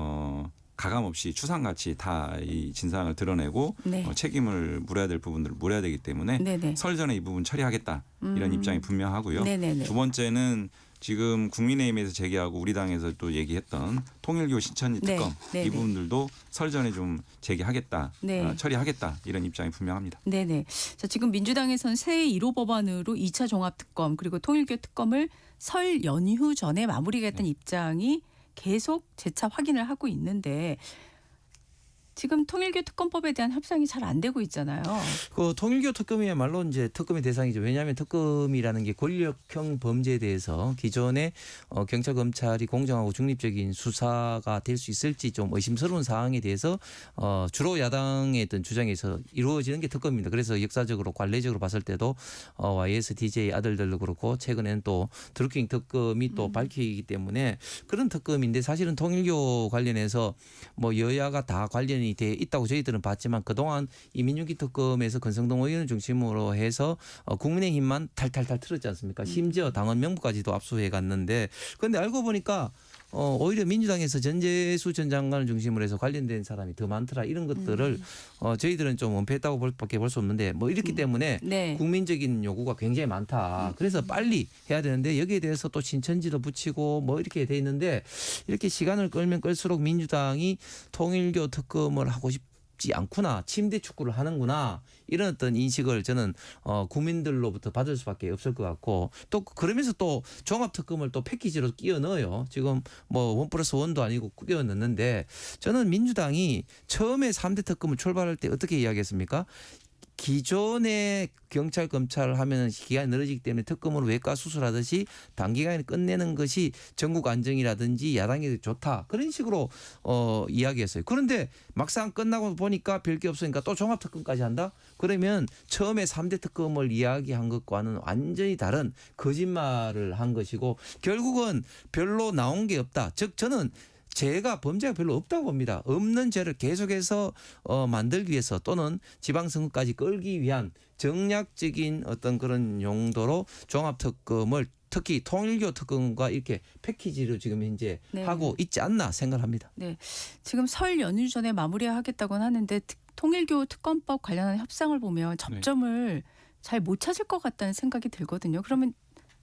가감 없이 추상같이 다 이 진상을 드러내고 네. 책임을 물어야 될 부분들을 물어야 되기 때문에 네네. 설 전에 이 부분 처리하겠다 이런 입장이 분명하고요. 네네네. 두 번째는 지금 국민의힘에서 제기하고 우리 당에서 또 얘기했던 통일교 신천지 네. 특검 네네. 이 부분들도 설 전에 좀 제기하겠다, 네. 처리하겠다 이런 입장이 분명합니다. 네네. 자, 지금 민주당에서는 새해 1호 법안으로 2차 종합특검 그리고 통일교 특검을 설 연휴 전에 마무리하겠다는 입장이 계속 재차 확인을 하고 있는데 지금 통일교 특검법에 대한 협상이 잘 안 되고 있잖아요. 그 통일교 특검이야말로 이제 특검의 대상이죠. 왜냐하면 특검이라는 게 권력형 범죄에 대해서 기존에 경찰 검찰이 공정하고 중립적인 수사가 될 수 있을지 좀 의심스러운 사항에 대해서 주로 야당의 어떤 주장에서 이루어지는 게 특검입니다. 그래서 역사적으로 관례적으로 봤을 때도 YS DJ 아들들도 그렇고 최근에는 또 드루킹 특검이 또 밝히기 때문에 그런 특검인데 사실은 통일교 관련해서 뭐 여야가 다 관련이 돼 있다고 저희들은 봤지만 그동안 이 민중기 특검에서 권성동 의원을 중심으로 해서 국민의힘만 탈탈탈 틀었지 않습니까? 심지어 당원 명부까지도 압수해 갔는데 그런데 알고 보니까 오히려 민주당에서 전재수 전 장관을 중심으로 해서 관련된 사람이 더 많더라 이런 것들을 저희들은 좀 은폐했다고 밖에 볼 수 없는데 뭐 이렇기 때문에 네. 국민적인 요구가 굉장히 많다. 그래서 빨리 해야 되는데 여기에 대해서 또 신천지도 붙이고 뭐 이렇게 돼 있는데 이렇게 시간을 끌면 끌수록 민주당이 통일교 특검을 하고 싶지 않구나. 침대 축구를 하는구나. 이런 어떤 인식을 저는 국민들로부터 받을 수밖에 없을 것 같고 또 그러면서 또 종합특검을 또 패키지로 끼워 넣어요. 지금 뭐 1+1도 아니고 끼워 넣는데 저는 민주당이 처음에 3대 특검을 출발할 때 어떻게 이야기했습니까? 기존의 경찰 검찰을 하면 기간이 늘어지기 때문에 특검으로 외과 수술하듯이 단기간에 끝내는 것이 전국 안정이라든지 야당에 좋다. 그런 식으로 이야기했어요. 그런데 막상 끝나고 보니까 별게 없으니까 또 종합특검까지 한다? 그러면 처음에 3대 특검을 이야기한 것과는 완전히 다른 거짓말을 한 것이고 결국은 별로 나온 게 없다. 즉 저는 죄가 범죄가 별로 없다고 봅니다. 없는 죄를 계속해서 만들기 위해서 또는 지방선거까지 끌기 위한 정략적인 어떤 그런 용도로 종합특검을 특히 통일교 특검과 이렇게 패키지로 지금 현재 네. 하고 있지 않나 생각합니다. 네. 지금 설 연휴 전에 마무리하겠다고는 하는데 통일교 특검법 관련한 협상을 보면 접점을 잘 못 찾을 것 같다는 생각이 들거든요. 그러면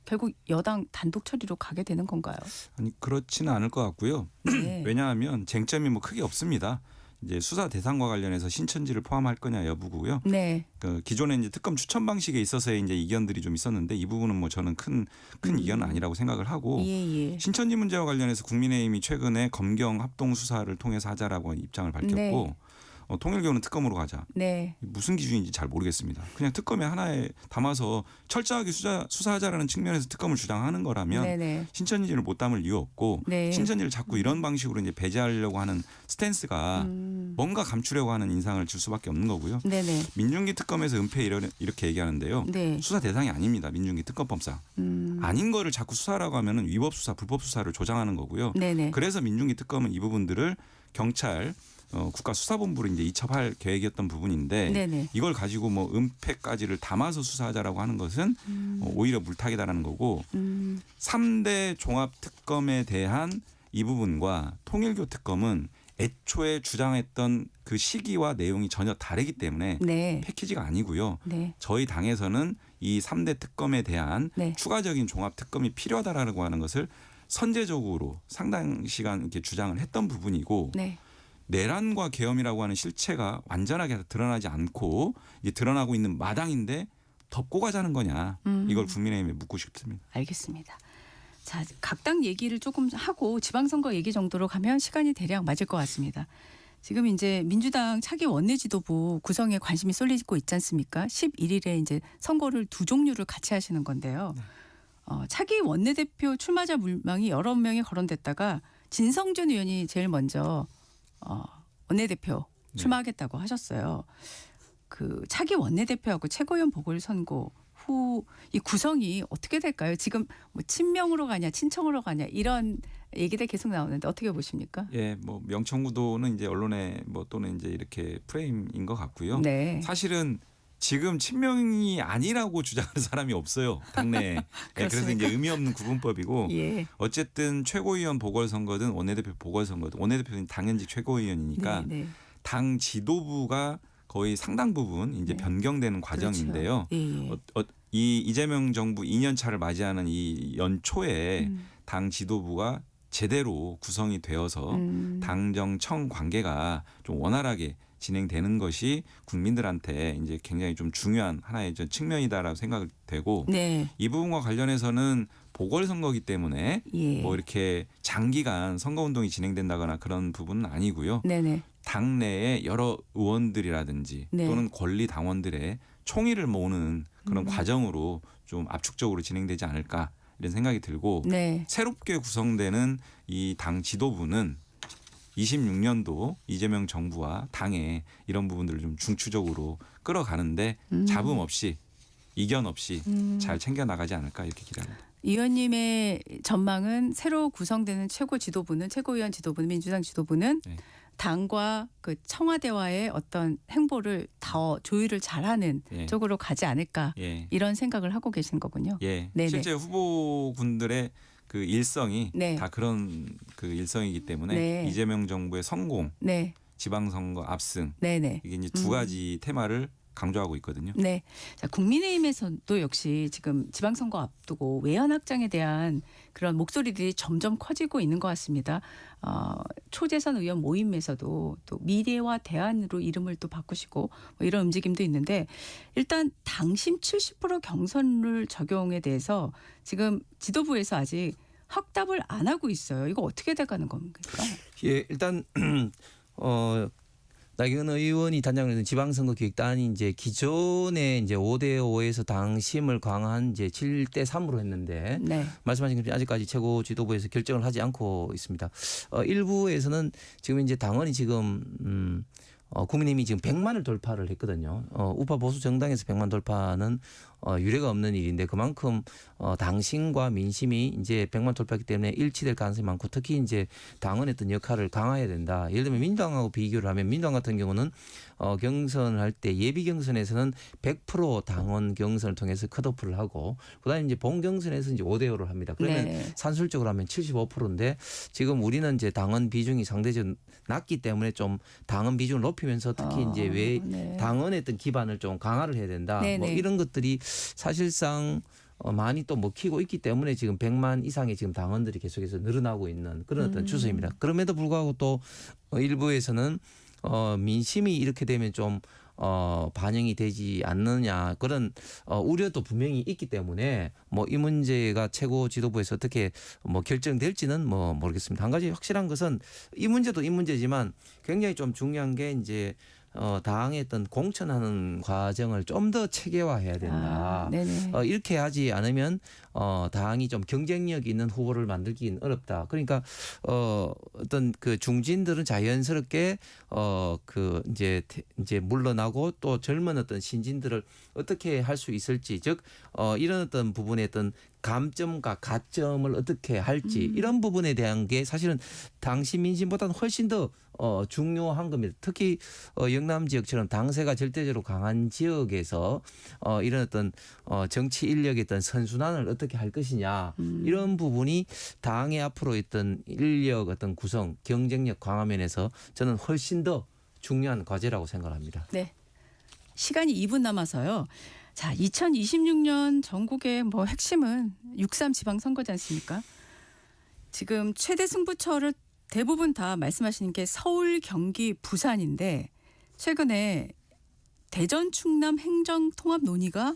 결국 여당 단독 처리로 가게 되는 건가요? 아니 그렇지는 않을 것 같고요. 네. 왜냐하면 쟁점이 뭐 크게 없습니다. 이제 수사 대상과 관련해서 신천지를 포함할 거냐 여부고요. 네. 그 기존에 이제 특검 추천 방식에 있어서의 이제 이견들이 좀 있었는데 이 부분은 뭐 저는 큰 이견은 아니라고 생각을 하고 예. 신천지 문제와 관련해서 국민의힘이 최근에 검경 합동 수사를 통해서 하자라고 입장을 밝혔고 네. 통일교는 특검으로 가자. 네. 무슨 기준인지 잘 모르겠습니다. 그냥 특검에 하나에 담아서 철저하게 수사하자라는 측면에서 특검을 주장하는 거라면 네네. 신천지를 못 담을 이유 없고 네. 신천지를 자꾸 이런 방식으로 이제 배제하려고 하는 스탠스가 뭔가 감추려고 하는 인상을 줄 수밖에 없는 거고요. 네네. 민중기 특검에서 은폐 이렇게 얘기하는데요. 네. 수사 대상이 아닙니다. 민중기 특검법상. 아닌 거를 자꾸 수사라고 하면은 위법 수사, 불법 수사를 조장하는 거고요. 네네. 그래서 민중기 특검은 이 부분들을 경찰 국가수사본부로 이제 이첩할 계획이었던 부분인데 네네. 이걸 가지고 뭐 은폐까지를 담아서 수사하자라고 하는 것은 오히려 물타기다라는 거고 3대 종합특검에 대한 이 부분과 통일교 특검은 애초에 주장했던 그 시기와 내용이 전혀 다르기 때문에 네. 패키지가 아니고요. 네. 저희 당에서는 이 3대 특검에 대한 네. 추가적인 종합특검이 필요하다라고 하는 것을 선제적으로 상당 시간 이렇게 주장을 했던 부분이고 네. 내란과 계엄이라고 하는 실체가 완전하게 드러나지 않고 이제 드러나고 있는 마당인데 덮고 가자는 거냐 이걸 국민의힘에 묻고 싶습니다. 알겠습니다. 자, 각 당 얘기를 조금 하고 지방선거 얘기 정도로 가면 시간이 대략 맞을 것 같습니다. 지금 이제 민주당 차기 원내지도부 구성에 관심이 쏠리고 있지 않습니까? 11일에 이제 선거를 두 종류를 같이 하시는 건데요. 차기 원내대표 출마자 물망이 여러 명이 거론됐다가 진성준 의원이 제일 먼저 원내대표 출마하겠다고 하셨어요. 그 차기 원내대표하고 최고위원 보궐선거 후 이 구성이 어떻게 될까요? 지금 뭐 친명으로 가냐, 친청으로 가냐 이런 얘기들 계속 나오는데 어떻게 보십니까? 예, 뭐 명청구도는 이제 언론에 뭐 또는 이제 이렇게 프레임인 것 같고요. 네. 사실은 지금 친명이 아니라고 주장하는 사람이 없어요 당내에. 예, 그래서 이제 그렇습니까? 의미 없는 구분법이고 예. 어쨌든 최고위원 보궐선거든 원내대표 보궐선거든 원내대표는 당연직 최고위원이니까 네, 네. 당 지도부가 거의 상당 부분 이제 네. 변경되는 과정인데요. 그렇죠. 예, 예. 이 이재명 정부 2년 차를 맞이하는 이 연초에 당 지도부가 제대로 구성이 되어서 당정청 관계가 좀 원활하게 진행되는 것이 국민들한테 이제 굉장히 좀 중요한 하나의 측면이다라고 생각이 되고 네. 이 부분과 관련해서는 보궐선거기 때문에 예. 뭐 이렇게 장기간 선거운동이 진행된다거나 그런 부분은 아니고요. 네네. 당내의 여러 의원들이라든지 네. 또는 권리 당원들의 총의를 모으는 그런 과정으로 좀 압축적으로 진행되지 않을까 이런 생각이 들고 네. 새롭게 구성되는 이 당 지도부는 26년도 이재명 정부와 당의 이런 부분들을 좀 중추적으로 끌어가는데 잡음 없이 이견 없이 잘 챙겨 나가지 않을까 이렇게 기대합니다. 이 의원님의 전망은 새로 구성되는 최고위원 지도부는 민주당 지도부는 네. 당과 그 청와대와의 어떤 행보를 더 조율을 잘하는 예. 쪽으로 가지 않을까 예. 이런 생각을 하고 계신 거군요. 예. 네네. 실제 후보군들의 그 일성이 네. 다 그런 그 일성이기 때문에 네. 이재명 정부의 성공, 네, 지방선거 압승 네네. 이게 이제 두 가지 테마를 강조하고 있거든요. 네. 자, 국민의힘에서도 역시 지금 지방선거 앞두고 외연 확장에 대한 그런 목소리들이 점점 커지고 있는 것 같습니다. 초재선 의원 모임에서도 또 미래와 대안으로 이름을 또 바꾸시고 뭐 이런 움직임도 있는데 일단 당심 70% 경선룰 적용에 대해서 지금 지도부에서 아직 확답을 안 하고 있어요. 이거 어떻게 돼가는 겁니까? 예, 일단 나경원 의원이 단장을 했던 지방선거 기획단이 이제 기존에 이제 5대5에서 당심을 강한 이제 7대3으로 했는데 네. 말씀하신 것처럼 아직까지 최고 지도부에서 결정을 하지 않고 있습니다. 일부에서는 지금 이제 당원이 지금 국민의힘이 지금 100만을 돌파를 했거든요. 우파 보수 정당에서 100만 돌파는 유례가 없는 일인데 그만큼 당심과 민심이 이제 100만 돌파했기 때문에 일치될 가능성이 많고 특히 이제 당원의 어떤 역할을 강화해야 된다. 예를 들면 민주당하고 비교를 하면 민주당 같은 경우는 경선을 할 때 예비 경선에서는 100% 당원 경선을 통해서 컷오프를 하고 그다음에 이제 본 경선에서 이제 5대5를 합니다. 그러면 네. 산술적으로 하면 75%인데 지금 우리는 이제 당원 비중이 상대적으로 낮기 때문에 좀 당원 비중을 높이면서 특히 이제 왜 네. 당원의 어떤 기반을 좀 강화를 해야 된다. 네네. 뭐 이런 것들이 사실상 많이 또 먹히고 있기 때문에 지금 100만 이상의 지금 당원들이 계속해서 늘어나고 있는 그런 어떤 추세입니다. 그럼에도 불구하고 또 일부에서는 민심이 이렇게 되면 좀 반영이 되지 않느냐 그런 우려도 분명히 있기 때문에 뭐 이 문제가 최고 지도부에서 어떻게 뭐 결정될지는 뭐 모르겠습니다. 한 가지 확실한 것은 이 문제도 이 문제지만 굉장히 좀 중요한 게 이제 당의 어떤 공천하는 과정을 좀 더 체계화해야 된다. 네네. 이렇게 하지 않으면 당이 좀 경쟁력 있는 후보를 만들기는 어렵다. 그러니까 어떤 그 중진들은 자연스럽게 그 이제 물러나고 또 젊은 어떤 신진들을 어떻게 할 수 있을지, 즉 이런 어떤 부분에 어떤 감점과 가점을 어떻게 할지 이런 부분에 대한 게 사실은 당시 민심보다는 훨씬 더 중요한 겁니다. 특히 영남 지역처럼 당세가 절대적으로 강한 지역에서 이런 어떤 정치 인력의 어떤 선순환을 어떻게 할 것이냐 이런 부분이 당의 앞으로 있던 인력 어떤 구성 경쟁력 강화 면에서 저는 훨씬 더 중요한 과제라고 생각합니다. 네. 시간이 2분 남아서요. 자, 2026년 전국의 뭐 핵심은 6.3 지방선거지 않습니까? 지금 최대 승부처를 대부분 다 말씀하시는 게 서울, 경기, 부산인데 최근에 대전, 충남 행정 통합 논의가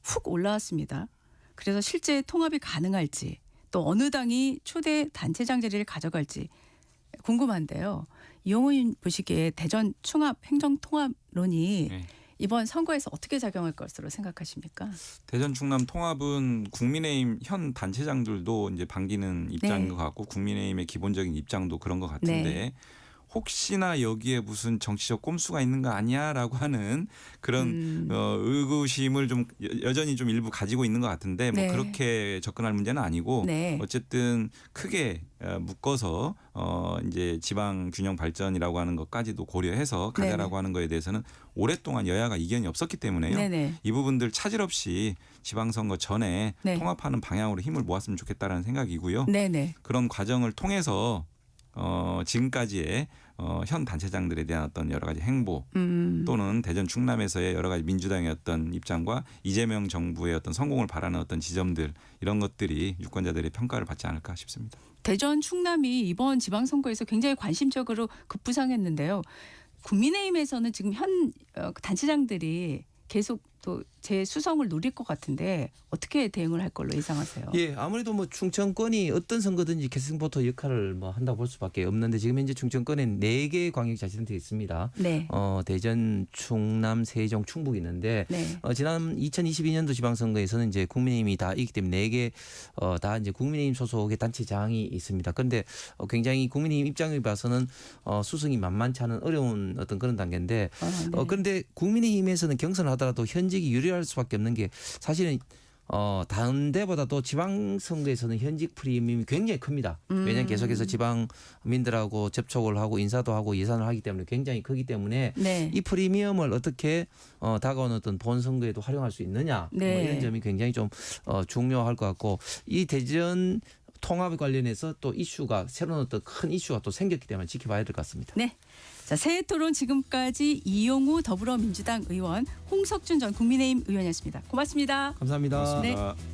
훅 올라왔습니다. 그래서 실제 통합이 가능할지 또 어느 당이 초대 단체장 자리를 가져갈지 궁금한데요. 이용호 의원 보시기에 대전 충합 행정 통합론이 네. 이번 선거에서 어떻게 작용할 것으로 생각하십니까? 대전 충남 통합은 국민의힘 현 단체장들도 이제 반기는 입장인 네. 것 같고 국민의힘의 기본적인 입장도 그런 것 같은데 네. 혹시나 여기에 무슨 정치적 꼼수가 있는 거 아니야라고 하는 그런 의구심을 좀 여전히 좀 일부 가지고 있는 것 같은데 뭐 네. 그렇게 접근할 문제는 아니고 네. 어쨌든 크게 묶어서 이제 지방 균형 발전이라고 하는 것까지도 고려해서 가자라고 네네. 하는 거에 대해서는 오랫동안 여야가 이견이 없었기 때문에요. 네네. 이 부분들 차질 없이 지방선거 전에 네. 통합하는 방향으로 힘을 모았으면 좋겠다라는 생각이고요. 네네. 그런 과정을 통해서 지금까지의 현 단체장들에 대한 어떤 여러 가지 행보 또는 대전 충남에서의 여러 가지 민주당의 어떤 입장과 이재명 정부의 어떤 성공을 바라는 어떤 지점들 이런 것들이 유권자들의 평가를 받지 않을까 싶습니다. 대전 충남이 이번 지방선거에서 굉장히 관심적으로 급부상했는데요. 국민의힘에서는 지금 현 단체장들이 계속 또 재수성을 노릴 것 같은데 어떻게 대응을 할 걸로 예상하세요? 예, 아무래도 뭐 충청권이 어떤 선거든지 결승부터 역할을 뭐 한다고 볼 수밖에 없는데 지금 현재 충청권엔 4개의 광역자치단체가 있습니다. 네. 대전, 충남, 세종, 충북이 있는데 네. 지난 2022년도 지방선거에서는 이제 국민의힘이 다 있기 때문에 4개 다 이제 국민의힘 소속의 단체장이 있습니다. 그런데 굉장히 국민의힘 입장에 봐서는 수승이 만만치 않은 어려운 어떤 그런 단계인데 네. 그런데 국민의힘에서는 경선을 하더라도 현직이 유리할 수밖에 없는 게 사실은 다른 데보다도 지방선거에서는 현직 프리미엄이 굉장히 큽니다. 왜냐하면 계속해서 지방민들하고 접촉을 하고 인사도 하고 예산을 하기 때문에 굉장히 크기 때문에 네. 이 프리미엄을 어떻게 다가오는 어떤 본선거에도 활용할 수 있느냐 네. 뭐 이런 점이 굉장히 좀 중요할 것 같고 이 대전 통합에 관련해서 또 이슈가 새로운 어떤 큰 이슈가 또 생겼기 때문에 지켜봐야 될 것 같습니다. 네. 자, 새해 토론 지금까지 이용우 더불어민주당 의원, 홍석준 전 국민의힘 의원이었습니다. 고맙습니다. 감사합니다. 네. 고맙습니다.